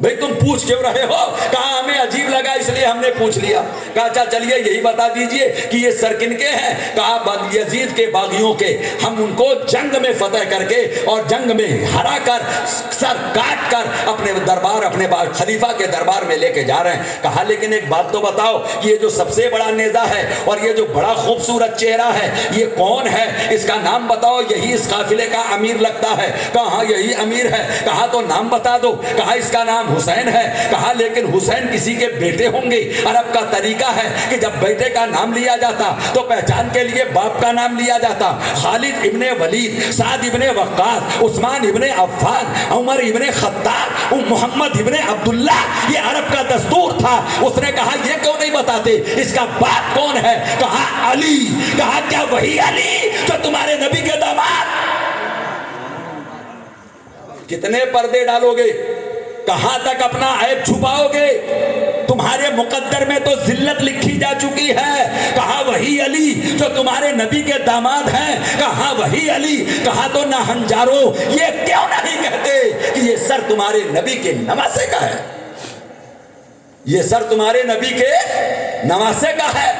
بھئی، تم پوچھ کیوں رہے ہو؟ کہا ہمیں عجیب لگا اس لیے ہم نے پوچھ لیا۔ کہا اچھا چلیے یہی بتا دیجئے کہ یہ سر کن کے ہیں؟ کہا یزید کے باغیوں کے، ہم ان کو جنگ میں فتح کر کے اور جنگ میں ہرا کر سر کاٹ کر اپنے دربار، اپنے خلیفہ کے دربار میں لے کے جا رہے ہیں۔ کہا لیکن ایک بات تو بتاؤ، یہ جو سب سے بڑا نیزہ ہے اور یہ جو بڑا خوبصورت چہرہ ہے یہ کون ہے؟ اس کا نام بتاؤ، یہی اس قافلے کا امیر لگتا ہے۔ کہا ہاں یہی امیر ہے۔ کہا تو نام بتا دو۔ کہا اس کا نام حسین ہے۔ کہا لیکن حسین کسی کے بیٹے ہوں گے، عرب کا طریقہ ہے کہ جب بیٹے کا نام لیا جاتا تو پہچان کے لیے باپ کا نام لیا جاتا۔ خالد ابن ولید، سعد ابن وقاص، عثمان ابن عفان، عمر ابن خطاب، محمد ابن عبداللہ، یہ عرب کا دستور تھا۔ اس نے کہا یہ کیوں نہیں بتاتے اس کا باپ کون ہے؟ کہا علی۔ کہا کیا وہی علی جو تمہارے نبی کے داماد؟ کتنے پردے ڈالو گے؟ کہاں تک اپنا عیب چھپاؤ گے؟ تمہارے مقدر میں تو ذلت لکھی جا چکی ہے۔ کہا وہی علی جو تمہارے نبی کے داماد ہیں۔ کہا وہی علی۔ کہا تو نہ ہنجارو یہ کیوں نہیں کہتے کہ یہ سر تمہارے نبی کے نواسے کا ہے؟ یہ سر تمہارے نبی کے نواسے کا ہے۔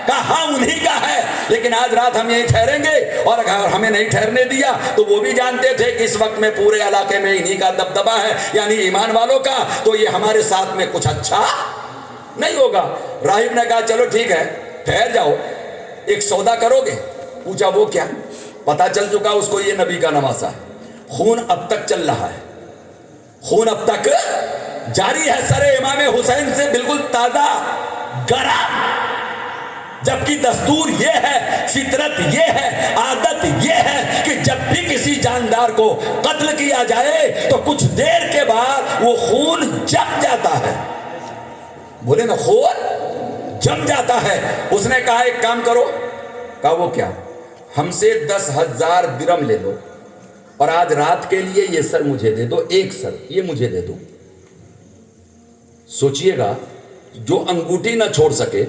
کہا انہی کا ہے، لیکن آج رات ہم یہیں ٹھہریں گے، اور اگر ہمیں نہیں ٹھہرنے دیا تو وہ بھی جانتے تھے کہ اس وقت میں پورے علاقے میں انہی کا دبدبہ ہے، یعنی ایمان والوں کا، تو یہ ہمارے ساتھ میں کچھ اچھا نہیں ہوگا۔ راہب نے کہا چلو ٹھیک ہے ٹھہر جاؤ، ایک سودا کرو گے؟ پوچھا وہ کیا؟ پتا چل چکا اس کو یہ نبی کا نواسا ہے۔ خون اب تک چل رہا ہے، خون اب تک جاری ہے سر امام حسین سے، بالکل تازہ گرم، جبکہ دستور یہ ہے، فطرت یہ ہے، عادت یہ ہے کہ جب بھی کسی جاندار کو قتل کیا جائے تو کچھ دیر کے بعد وہ خون جم جاتا ہے۔ بولے نا خون جم جاتا ہے۔ اس نے کہا ایک کام کرو۔ کہا وہ کیا؟ ہم سے 10,000 درم لے لو اور آج رات کے لیے یہ سر مجھے دے دو، ایک سر یہ مجھے دے دو۔ سوچئے گا، جو انگوٹھی نہ چھوڑ سکے،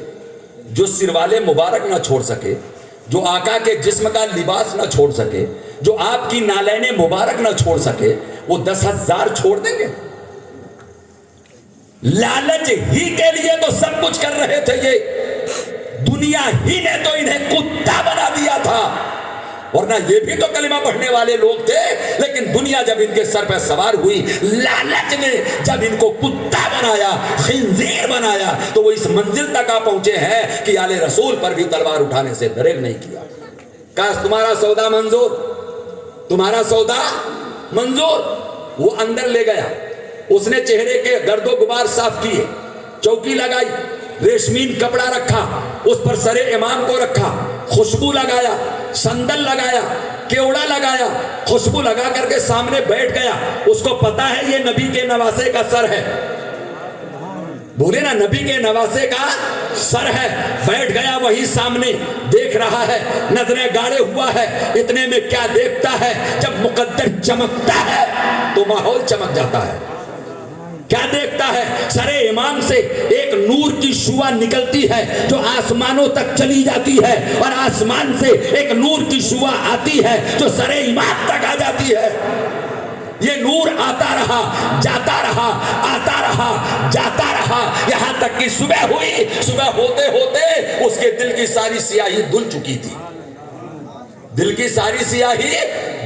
جو سروالے مبارک نہ چھوڑ سکے، جو آقا کے جسم کا لباس نہ چھوڑ سکے، جو آپ کی نالین مبارک نہ چھوڑ سکے، وہ 10,000 چھوڑ دیں گے؟ لالچ ہی کے لیے تو سب کچھ کر رہے تھے، یہ دنیا ہی نے تو انہیں کتا بنا دیا تھا، ورنہ یہ بھی تو کلمہ پڑھنے والے لوگ تھے، لیکن دنیا جب ان کے سر پہ سوار ہوئی، لالچ نے جب ان کو کتا بنایا، خنزیر بنایا، تو وہ اس منزل تک آ پہنچے ہیں کہ آل رسول پر بھی تلوار اٹھانے سے دریغ نہیں کیا۔ کاش تمہارا سودا منظور، تمہارا سودا منظور۔ وہ اندر لے گیا، اس نے چہرے کے گرد و غبار صاف کیے، چوکی لگائی، ریشمین کپڑا رکھا، اس پر سر امام کو رکھا، خوشبو لگایا، سندل لگایا، کیوڑا لگایا، خوشبو لگا کر کے سامنے بیٹھ گیا۔ اس کو پتا ہے یہ نبی کے نواسے کا سر ہے، بولے نا نبی کے نواسے کا سر ہے۔ بیٹھ گیا وہی سامنے، دیکھ رہا ہے، نظریں گاڑے ہوا ہے۔ اتنے میں کیا دیکھتا ہے؟ جب مقدر چمکتا ہے تو ماحول چمک جاتا ہے۔ کیا دیکھتا ہے؟ سر امام سے ایک نور کی شعاع نکلتی ہے جو آسمانوں تک چلی جاتی ہے، اور آسمان سے ایک نور کی شعاع آتی ہے جو سر امام تک آ جاتی ہے۔ یہ نور آتا رہا، جاتا رہا، آتا رہا، جاتا رہا، یہاں تک کہ صبح ہوئی۔ صبح ہوتے ہوتے اس کے دل کی ساری سیاہی دھل چکی تھی، دل کی ساری سیاہی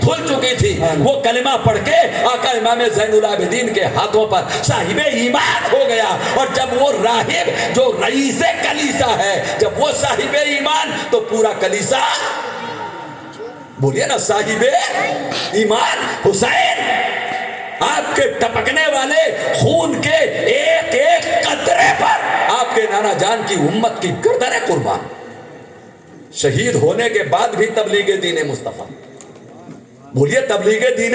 دھل چکی تھی۔ وہ کلمہ پڑھ کے آقا امام زین العابدین کے ہاتھوں پر صاحب ایمان ہو گیا، اور جب وہ راہب جو رئیس کلیسا ہے، جب وہ صاحب ایمان، تو پورا کلیسا، بولیے نا صاحب ایمان حسین، آپ کے ٹپکنے والے خون کے ایک ایک قطرے پر آپ کے نانا جان کی امت کی گردن قربان، شہید ہونے کے بعد بھی تبلیغ دین مصطفیٰ، بولیے تبلیغ دین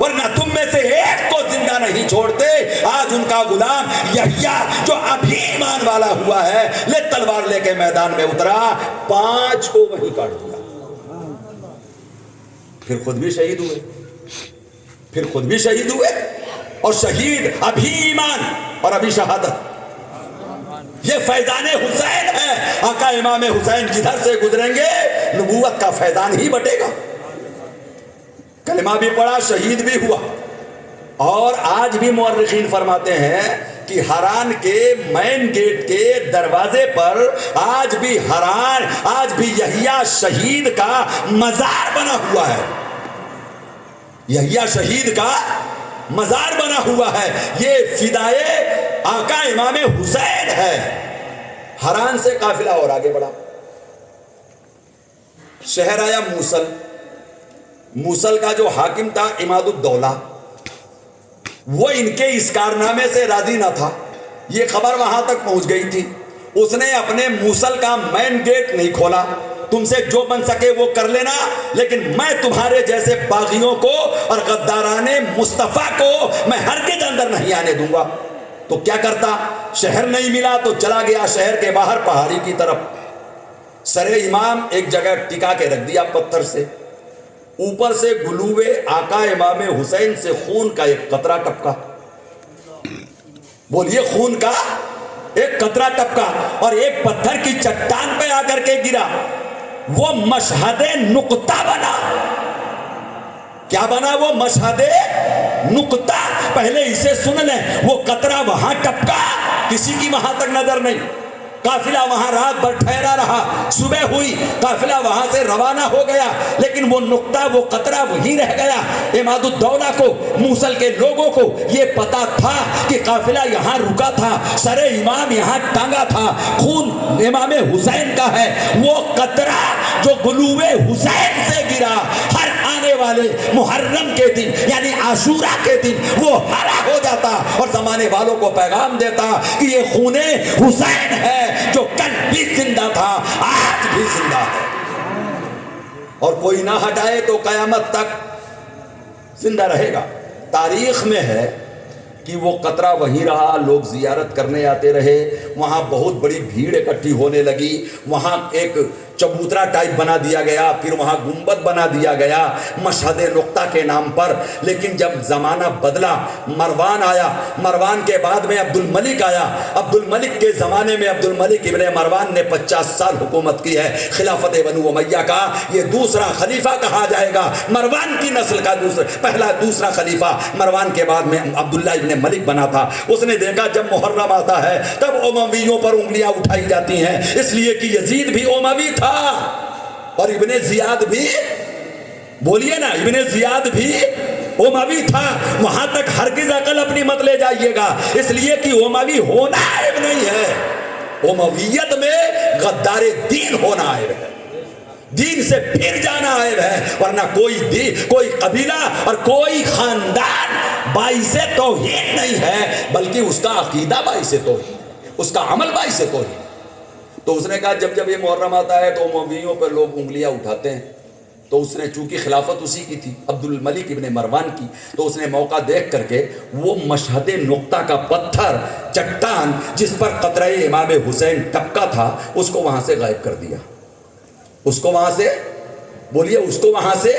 ورنہ تم میں سے ایک کو زندہ نہیں چھوڑتے. آج ان کا غلام یحییٰ جو ابھی ایمان والا ہوا ہے لے تلوار لے کے میدان میں اترا, 5 کو وہیں کاٹ دیا. پھر خود بھی شہید ہوئے, اور شہید ابھی ایمان اور ابھی شہادت. یہ فیضان حسین ہے. آقا امام حسین جدھر سے گزریں گے نبوت کا فیضان ہی بٹے گا. کلمہ بھی پڑھا, شہید بھی ہوا. اور آج بھی مورخین فرماتے ہیں کہ حران کے مین گیٹ کے دروازے پر آج بھی یحییٰ شہید کا مزار بنا ہوا ہے. یحییٰ شہید کا مزار بنا ہوا ہے. یہ فدائے آقا امام حسین ہے. حران سے قافلہ اور آگے بڑھا, شہر آیا موصل. موصل کا جو حاکم تھا عماد الدولہ, وہ ان کے اس کارنامے سے راضی نہ تھا. یہ خبر وہاں تک پہنچ گئی تھی. اس نے اپنے موصل کا مین گیٹ نہیں کھولا. تم سے جو بن سکے وہ کر لینا, لیکن میں تمہارے جیسے باغیوں کو اور غداران مصطفیٰ کو میں ہرگز اندر نہیں آنے دوں گا. تو کیا کرتا, شہر نہیں ملا تو چلا گیا شہر کے باہر پہاڑی کی طرف. سر امام ایک جگہ ٹکا کے رکھ دیا پتھر سے. اوپر سے گلوے آقا امام حسین سے خون کا ایک قطرہ ٹپکا. بولیے, خون کا ایک قطرہ ٹپکا اور ایک پتھر کی چٹان پہ آ کر کے گرا. وہ مشہد نقطہ بنا. کیا بنا وہ مشہد نقطہ؟ پہلے اسے سن لیں. وہ قطرہ وہاں ٹپکا, کسی کی وہاں تک نظر نہیں. قافلہ وہاں رات بھر ٹھہرا رہا. صبح ہوئی, قافلہ وہاں سے روانہ ہو گیا, لیکن وہ نقطہ, وہ قطرہ وہیں رہ گیا. عماد الدولہ کو, موصل کے لوگوں کو یہ پتا تھا کہ قافلہ یہاں رکا تھا, سر امام یہاں ٹانگا تھا, خون امام حسین کا ہے. وہ قطرہ جو گلوے حسین سے گرا, ہر آنے والے محرم کے دن یعنی عاشورہ کے دن وہ ہرا ہو جاتا اور زمانے والوں کو پیغام دیتا کہ یہ خون حسین ہے جو کل بھی زندہ تھا, آج بھی زندہ ہے, اور کوئی نہ ہٹائے تو قیامت تک زندہ رہے گا. تاریخ میں ہے کہ وہ قطرہ وہیں رہا. لوگ زیارت کرنے آتے رہے. وہاں بہت بڑی بھیڑ اکٹھی ہونے لگی. وہاں ایک چبوترا ٹائپ بنا دیا گیا, پھر وہاں گنبد بنا دیا گیا مشہد نقطہ کے نام پر. لیکن جب زمانہ بدلا, مروان آیا, مروان کے بعد میں عبد الملک آیا. عبد الملک کے زمانے میں عبد الملک ابن مروان نے 50 سال حکومت کی ہے. خلافت بنو امیہ کا یہ دوسرا خلیفہ کہا جائے گا. مروان کی نسل کا دوسرا خلیفہ مروان کے بعد میں عبداللہ ابن ملک بنا تھا. اس نے دیکھا جب محرم آتا ہے تب امویوں پر انگلیاں اٹھائی جاتی ہیں, اس لیے کہ یزید بھی اموی تھا اور ابن زیاد بھی, بولیے نا, ابن زیاد بھی اموی تھا. وہاں تک ہرگز عقل اپنی مت لے جائیے گا, اس لیے کہ اموی ہونا عیب نہیں ہے. امویت میں غدار دین ہونا عیب ہے, دین سے پھر جانا عیب ہے. ورنہ کوئی قبیلہ اور کوئی خاندان باعث توہین نہیں ہے, بلکہ اس کا عقیدہ باعث توہین, اس کا عمل باعث توہین. تو اس نے کہا جب یہ محرم آتا ہے تو امویوں پر لوگ انگلیاں اٹھاتے ہیں. تو اس نے چونکہ خلافت اسی کی تھی, عبد الملک ابن مروان کی, تو اس نے موقع دیکھ کر کے وہ مشہد نقطہ کا پتھر, چٹان جس پر قطرہ امام حسین ٹپکا تھا, اس کو وہاں سے غائب کر دیا. اس کو وہاں سے, بولیے, اس کو وہاں سے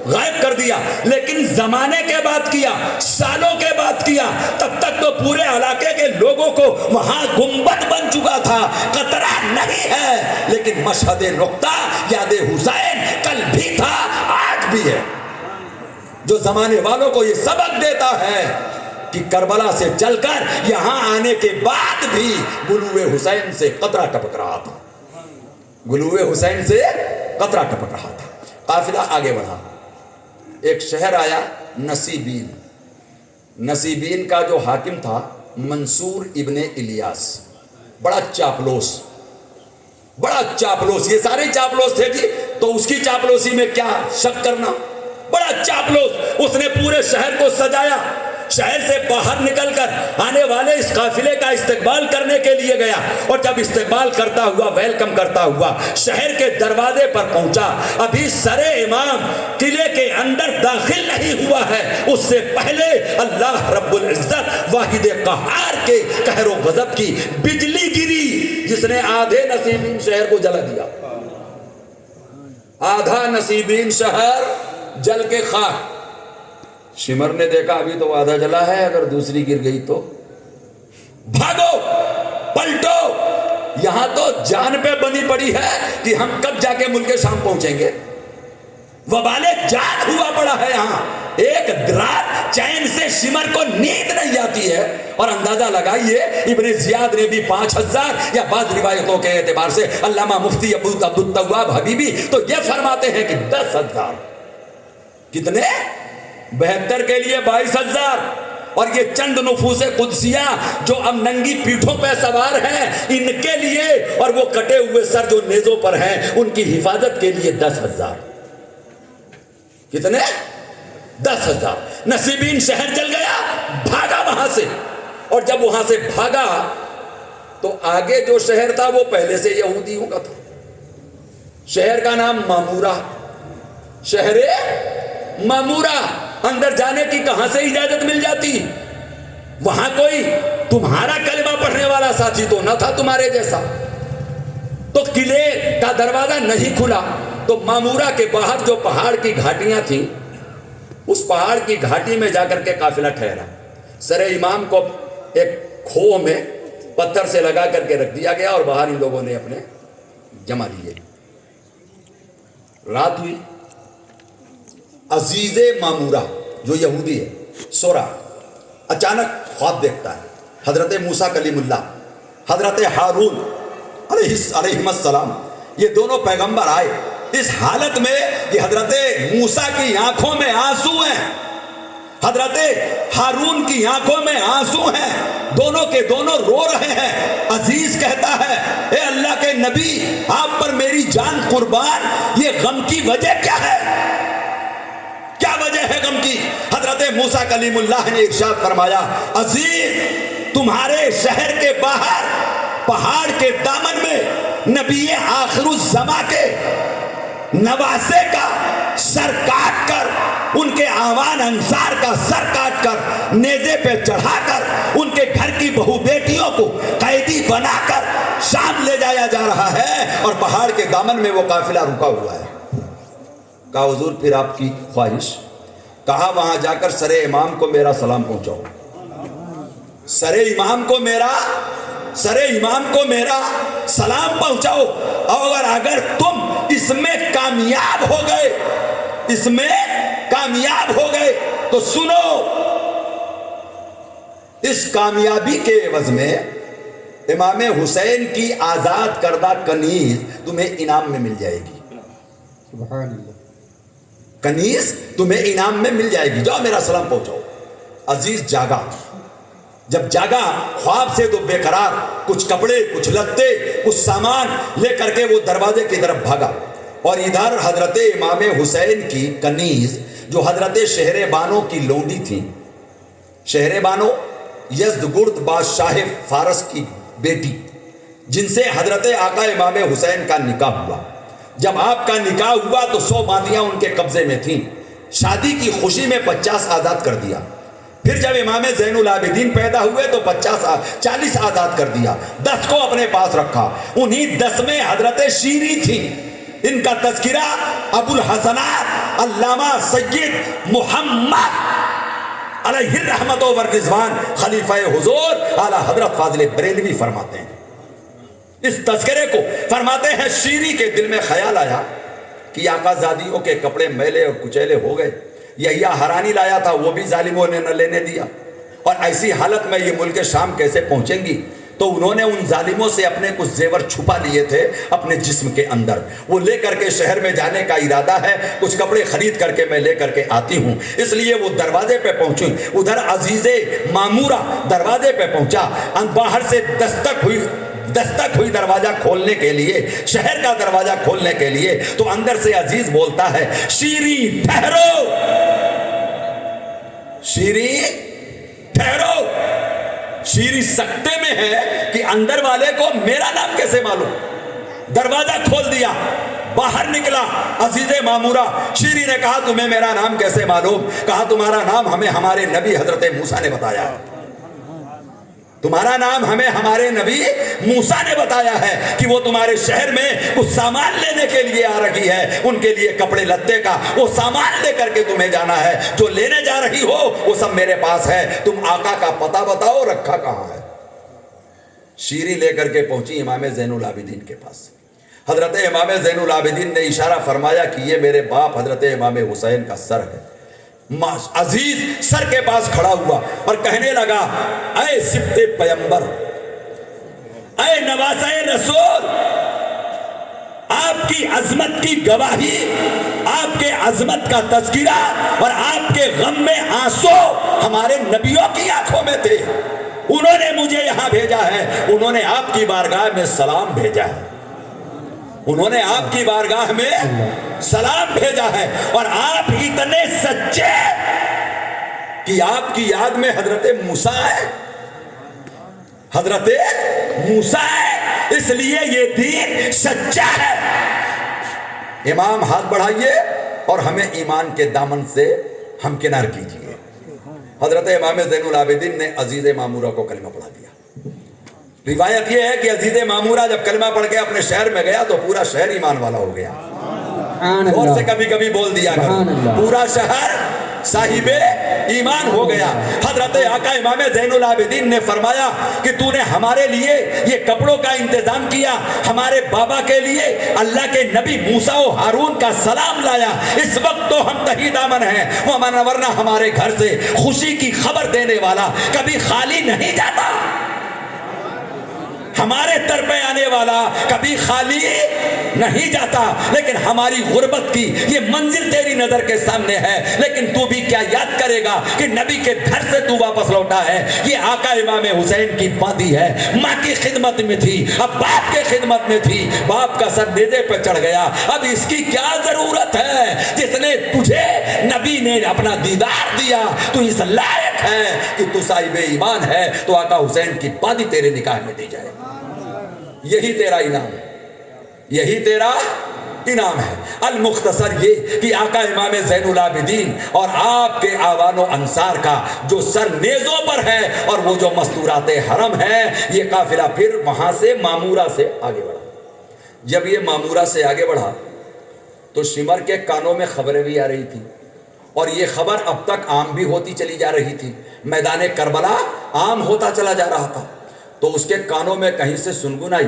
غائب کر دیا. لیکن زمانے کے بعد کیا, سالوں کے بعد کیا, تب تک تو پورے علاقے کے لوگوں کو وہاں گنبد بن چکا تھا, قطرہ نہیں ہے. لیکن مشہد نقطہ یاد حسین کل بھی تھا, آج بھی ہے, جو زمانے والوں کو یہ سبق دیتا ہے کہ کربلا سے چل کر یہاں آنے کے بعد بھی گلوے حسین سے قطرہ ٹپک رہا تھا, گلوے حسین سے قطرہ ٹپک رہا تھا. قافلہ آگے بڑھا. ایک شہر آیا نصیبین. نصیبین کا جو حاکم تھا منصور ابن الیاس, بڑا چاپلوس, بڑا چاپلوس. یہ سارے چاپلوس تھے جی, تو اس کی چاپلوسی میں کیا شک کرنا. بڑا چاپلوس. اس نے پورے شہر کو سجایا, شہر سے باہر نکل کر آنے والے اس قافلے کا استقبال کرنے کے لیے گیا، اور جب استقبال کرتا ہوا، ویلکم کرتا ہوا شہر کے دروازے پر پہنچا، ابھی سر امام قلعے کے اندر داخل نہیں ہوا ہے، اس سے پہلے اللہ رب العزت واحد قہار کے قہر و غضب کی بجلی گری، جس نے آدھے نصیبین شہر کو جلا دیا، آدھا نصیبین شہر جل کے خاک۔ شمر نے دیکھا ابھی تو آدھا جلا ہے، اگر دوسری گر گئی تو بھاگو، پلٹو، یہاں تو جان پہ بنی پڑی ہے کہ ہم کب جا کے ملک شام پہنچیں گے، وبال جان ہوا پڑا ہے یہاں، ایک رات چین سے شمر کو نیند نہیں آتی ہے، اور اندازہ لگائیے ابن زیاد نے بھی 5000 یا بعض روایتوں کے اعتبار سے علامہ مفتی عبدالتواب حبیبی تو یہ فرماتے ہیں کہ 10,000، کتنے؟ 72 کے لیے 22,000، اور یہ چند نفوس قدسیہ جو اب ننگی پیٹھوں پہ سوار ہیں ان کے لیے، اور وہ کٹے ہوئے سر جو نیزوں پر ہیں ان کی حفاظت کے لیے 10,000، کتنے؟ 10,000۔ نصیبین شہر چل گیا، بھاگا وہاں سے، اور جب وہاں سے بھاگا تو آگے جو شہر تھا وہ پہلے سے یہودیوں کا تھا، شہر کا نام مامورہ، شہر مامورہ، اندر جانے کی کہاں سے اجازت مل جاتی؟ وہاں کوئی تمہارا کلمہ پڑھنے والا ساتھی تو نہ تھا تمہارے جیسا، تو قلعے کا دروازہ نہیں کھلا، تو مامورہ کے باہر جو پہاڑ کی گھاٹیاں تھیں اس پہاڑ کی گھاٹی میں جا کر کے قافلہ ٹھہرا، سر امام کو ایک کھوہ میں پتھر سے لگا کر کے رکھ دیا گیا، اور باہر ان لوگوں نے اپنے جمع لیے۔ رات ہوئی، عزیز مامورہ جو یہودی ہے سورا اچانک خواب دیکھتا ہے، حضرت موسیٰ کلیم اللہ، حضرت ہارون علیہ السلام، یہ دونوں پیغمبر آئے اس حالت میں کہ حضرت موسیٰ کی آنکھوں میں آنسو ہیں، حضرت ہارون کی آنکھوں میں آنسو ہیں، دونوں کے دونوں رو رہے ہیں۔ عزیز کہتا ہے اے اللہ کے نبی، آپ پر میری جان قربان، یہ غم کی وجہ کیا ہے؟ کیا وجہ ہے غم کی؟ حضرت موسیٰ کلیم اللہ نے ارشاد فرمایا، عزیز تمہارے شہر کے باہر پہاڑ کے دامن میں نبی آخر الزماں کے نواسے کا سر کاٹ کر، ان کے آوان انصار کا سر کاٹ کر، نیزے پہ چڑھا کر، ان کے گھر کی بہو بیٹیوں کو قیدی بنا کر شام لے جایا جا رہا ہے، اور پہاڑ کے دامن میں وہ قافلہ رکا ہوا ہے۔ کہا حضور پھر آپ کی خواہش؟ کہا وہاں جا کر سر امام کو میرا سلام پہنچاؤ، سر امام کو میرا سلام پہنچاؤ، اور اگر تم اس میں کامیاب ہو گئے تو سنو، اس کامیابی کے عوض میں امام حسین کی آزاد کردہ کنیز تمہیں انعام میں مل جائے گی، سبحان اللہ، کنیز تمہیں انعام میں مل جائے گی، جاؤ میرا سلام پہنچاؤ۔ عزیز جاگا، جب جاگا خواب سے تو بے قرار، کچھ کپڑے، کچھ لتے، کچھ سامان لے کر کے وہ دروازے کی طرف بھاگا، اور ادھر حضرت امام حسین کی کنیز جو حضرت شہر بانو کی لونڈی تھی، شہر بانو یزدگرد بادشاہ فارس کی بیٹی، جن سے حضرت آقا امام حسین کا نکاح ہوا، جب آپ کا نکاح ہوا تو 100 باندیاں ان کے قبضے میں تھیں، شادی کی خوشی میں 50 آزاد کر دیا، پھر جب امام زین العابدین پیدا ہوئے تو 40 آزاد کر دیا، 10 کو اپنے پاس رکھا، انہی 10 میں حضرت شیری تھی، ان کا تذکرہ ابو الحسنات علامہ سید محمد علیہ الرحمت و رضوان خلیفہ حضور اعلی حضرت فاضل بریلوی فرماتے ہیں، اس تذکرے کو فرماتے ہیں شیری کے دل میں خیال آیا کہ آقا زادیوں کے کپڑے میلے اور کچیلے ہو گئے، یحییٰ ہرانی لایا تھا وہ بھی ظالموں نے نہ لینے دیا، اور ایسی حالت میں یہ ملک شام کیسے پہنچیں گی؟ تو انہوں نے ان ظالموں سے اپنے کچھ زیور چھپا لیے تھے اپنے جسم کے اندر، وہ لے کر کے شہر میں جانے کا ارادہ ہے، کچھ کپڑے خرید کر کے میں لے کر کے آتی ہوں، اس لیے وہ دروازے پہ پہنچی، ادھر عزیز مامورہ دروازے پہ پہنچا، باہر سے دستک ہوئی دروازہ کھولنے کے لیے، شہر کا دروازہ کھولنے کے لیے، تو اندر سے عزیز بولتا ہے شیری ٹھہرو، شیری ٹھہرو، شیری سکتے میں ہے کہ اندر والے کو میرا نام کیسے معلوم؟ دروازہ کھول دیا، باہر نکلا عزیز معمورہ۔ شیری نے کہا تمہیں میرا نام کیسے معلوم؟ کہا تمہارا نام ہمیں ہمارے نبی حضرت موسیٰ نے بتایا ہے، تمہارا نام ہمیں ہمارے نبی موسیٰ نے بتایا ہے کہ وہ تمہارے شہر میں کچھ سامان لینے کے لیے آ رہی ہے، ان کے لیے کپڑے لتے کا وہ سامان لے کر کے تمہیں جانا ہے، جو لینے جا رہی ہو وہ سب میرے پاس ہے، تم آقا کا پتہ بتاؤ رکھا کہاں ہے۔ شیری لے کر کے پہنچی امام زین العابدین کے پاس۔ حضرت امام زین العابدین نے اشارہ فرمایا کہ یہ میرے باپ حضرت امام حسین کا سر ہے۔ عزیز سر کے پاس کھڑا ہوا اور کہنے لگا، اے سبط پیمبر، اے نواسہ رسول، آپ کی عظمت کی گواہی، آپ کے عظمت کا تذکرہ اور آپ کے غم میں آنسو ہمارے نبیوں کی آنکھوں میں تھے، انہوں نے مجھے یہاں بھیجا ہے، انہوں نے آپ کی بارگاہ میں سلام بھیجا ہے، انہوں نے آپ کی بارگاہ میں سلام بھیجا ہے، اور آپ اتنے سچے کہ آپ کی یاد میں حضرت موسیٰ ہے، حضرت موسیٰ ہے، اس لیے یہ دین سچا ہے۔ امام ہاتھ بڑھائیے اور ہمیں ایمان کے دامن سے ہمکنار کیجئے۔ حضرت امام زین العابدین نے عزیز معمورہ کو کلمہ پڑھا دیا۔ روایت یہ ہے کہ عزیز معمورہ جب کلمہ پڑھ کے اپنے شہر میں گیا تو پورا شہر ایمان والا ہو گیا۔ اور سے کبھی کبھی بول دیا کرو، پورا شہر صاحب ایمان ہو گیا۔ حضرت آقا امام زین العابدین نے فرمایا کہ تو نے ہمارے لیے یہ کپڑوں کا انتظام کیا، ہمارے بابا کے لیے اللہ کے نبی موسیٰ و ہارون کا سلام لایا، اس وقت تو ہم تہی دامن ہیں، ورنہ ہمارے گھر سے خوشی کی خبر دینے والا کبھی خالی نہیں جاتا، ہمارے در پہ آنے والا کبھی خالی نہیں جاتا۔ لیکن ہماری غربت کی یہ منزل تیری نظر کے سامنے ہے، لیکن تو بھی کیا یاد کرے گا کہ نبی کے گھر سے تو واپس لوٹا ہے۔ یہ آقا امام حسین کی باندھی ہے، ماں کی خدمت میں تھی، اب باپ کے خدمت میں تھی، باپ کا سر نیزے پہ چڑھ گیا، اب اس کی کیا ضرورت ہے؟ جس نے تجھے نبی نے اپنا دیدار دیا، تو اس لائق ہے کہ تو صاحب ایمان ہے، تو آقا حسین کی باندھی تیرے نکاح میں دی جائے۔ یہی تیرا انعام ہے، یہی تیرا انعام ہے۔ المختصر یہ کہ آقا امام زین العابدین اور آپ کے آوان و انصار کا جو سر نیزوں پر ہے اور وہ جو مستورات حرم ہے، یہ قافلہ پھر وہاں سے معمورہ سے آگے بڑھا۔ جب یہ معمورہ سے آگے بڑھا تو شمر کے کانوں میں خبریں بھی آ رہی تھی، اور یہ خبر اب تک عام بھی ہوتی چلی جا رہی تھی، میدان کربلا عام ہوتا چلا جا رہا تھا۔ تو اس کے کانوں میں کہیں سے سنگن آئی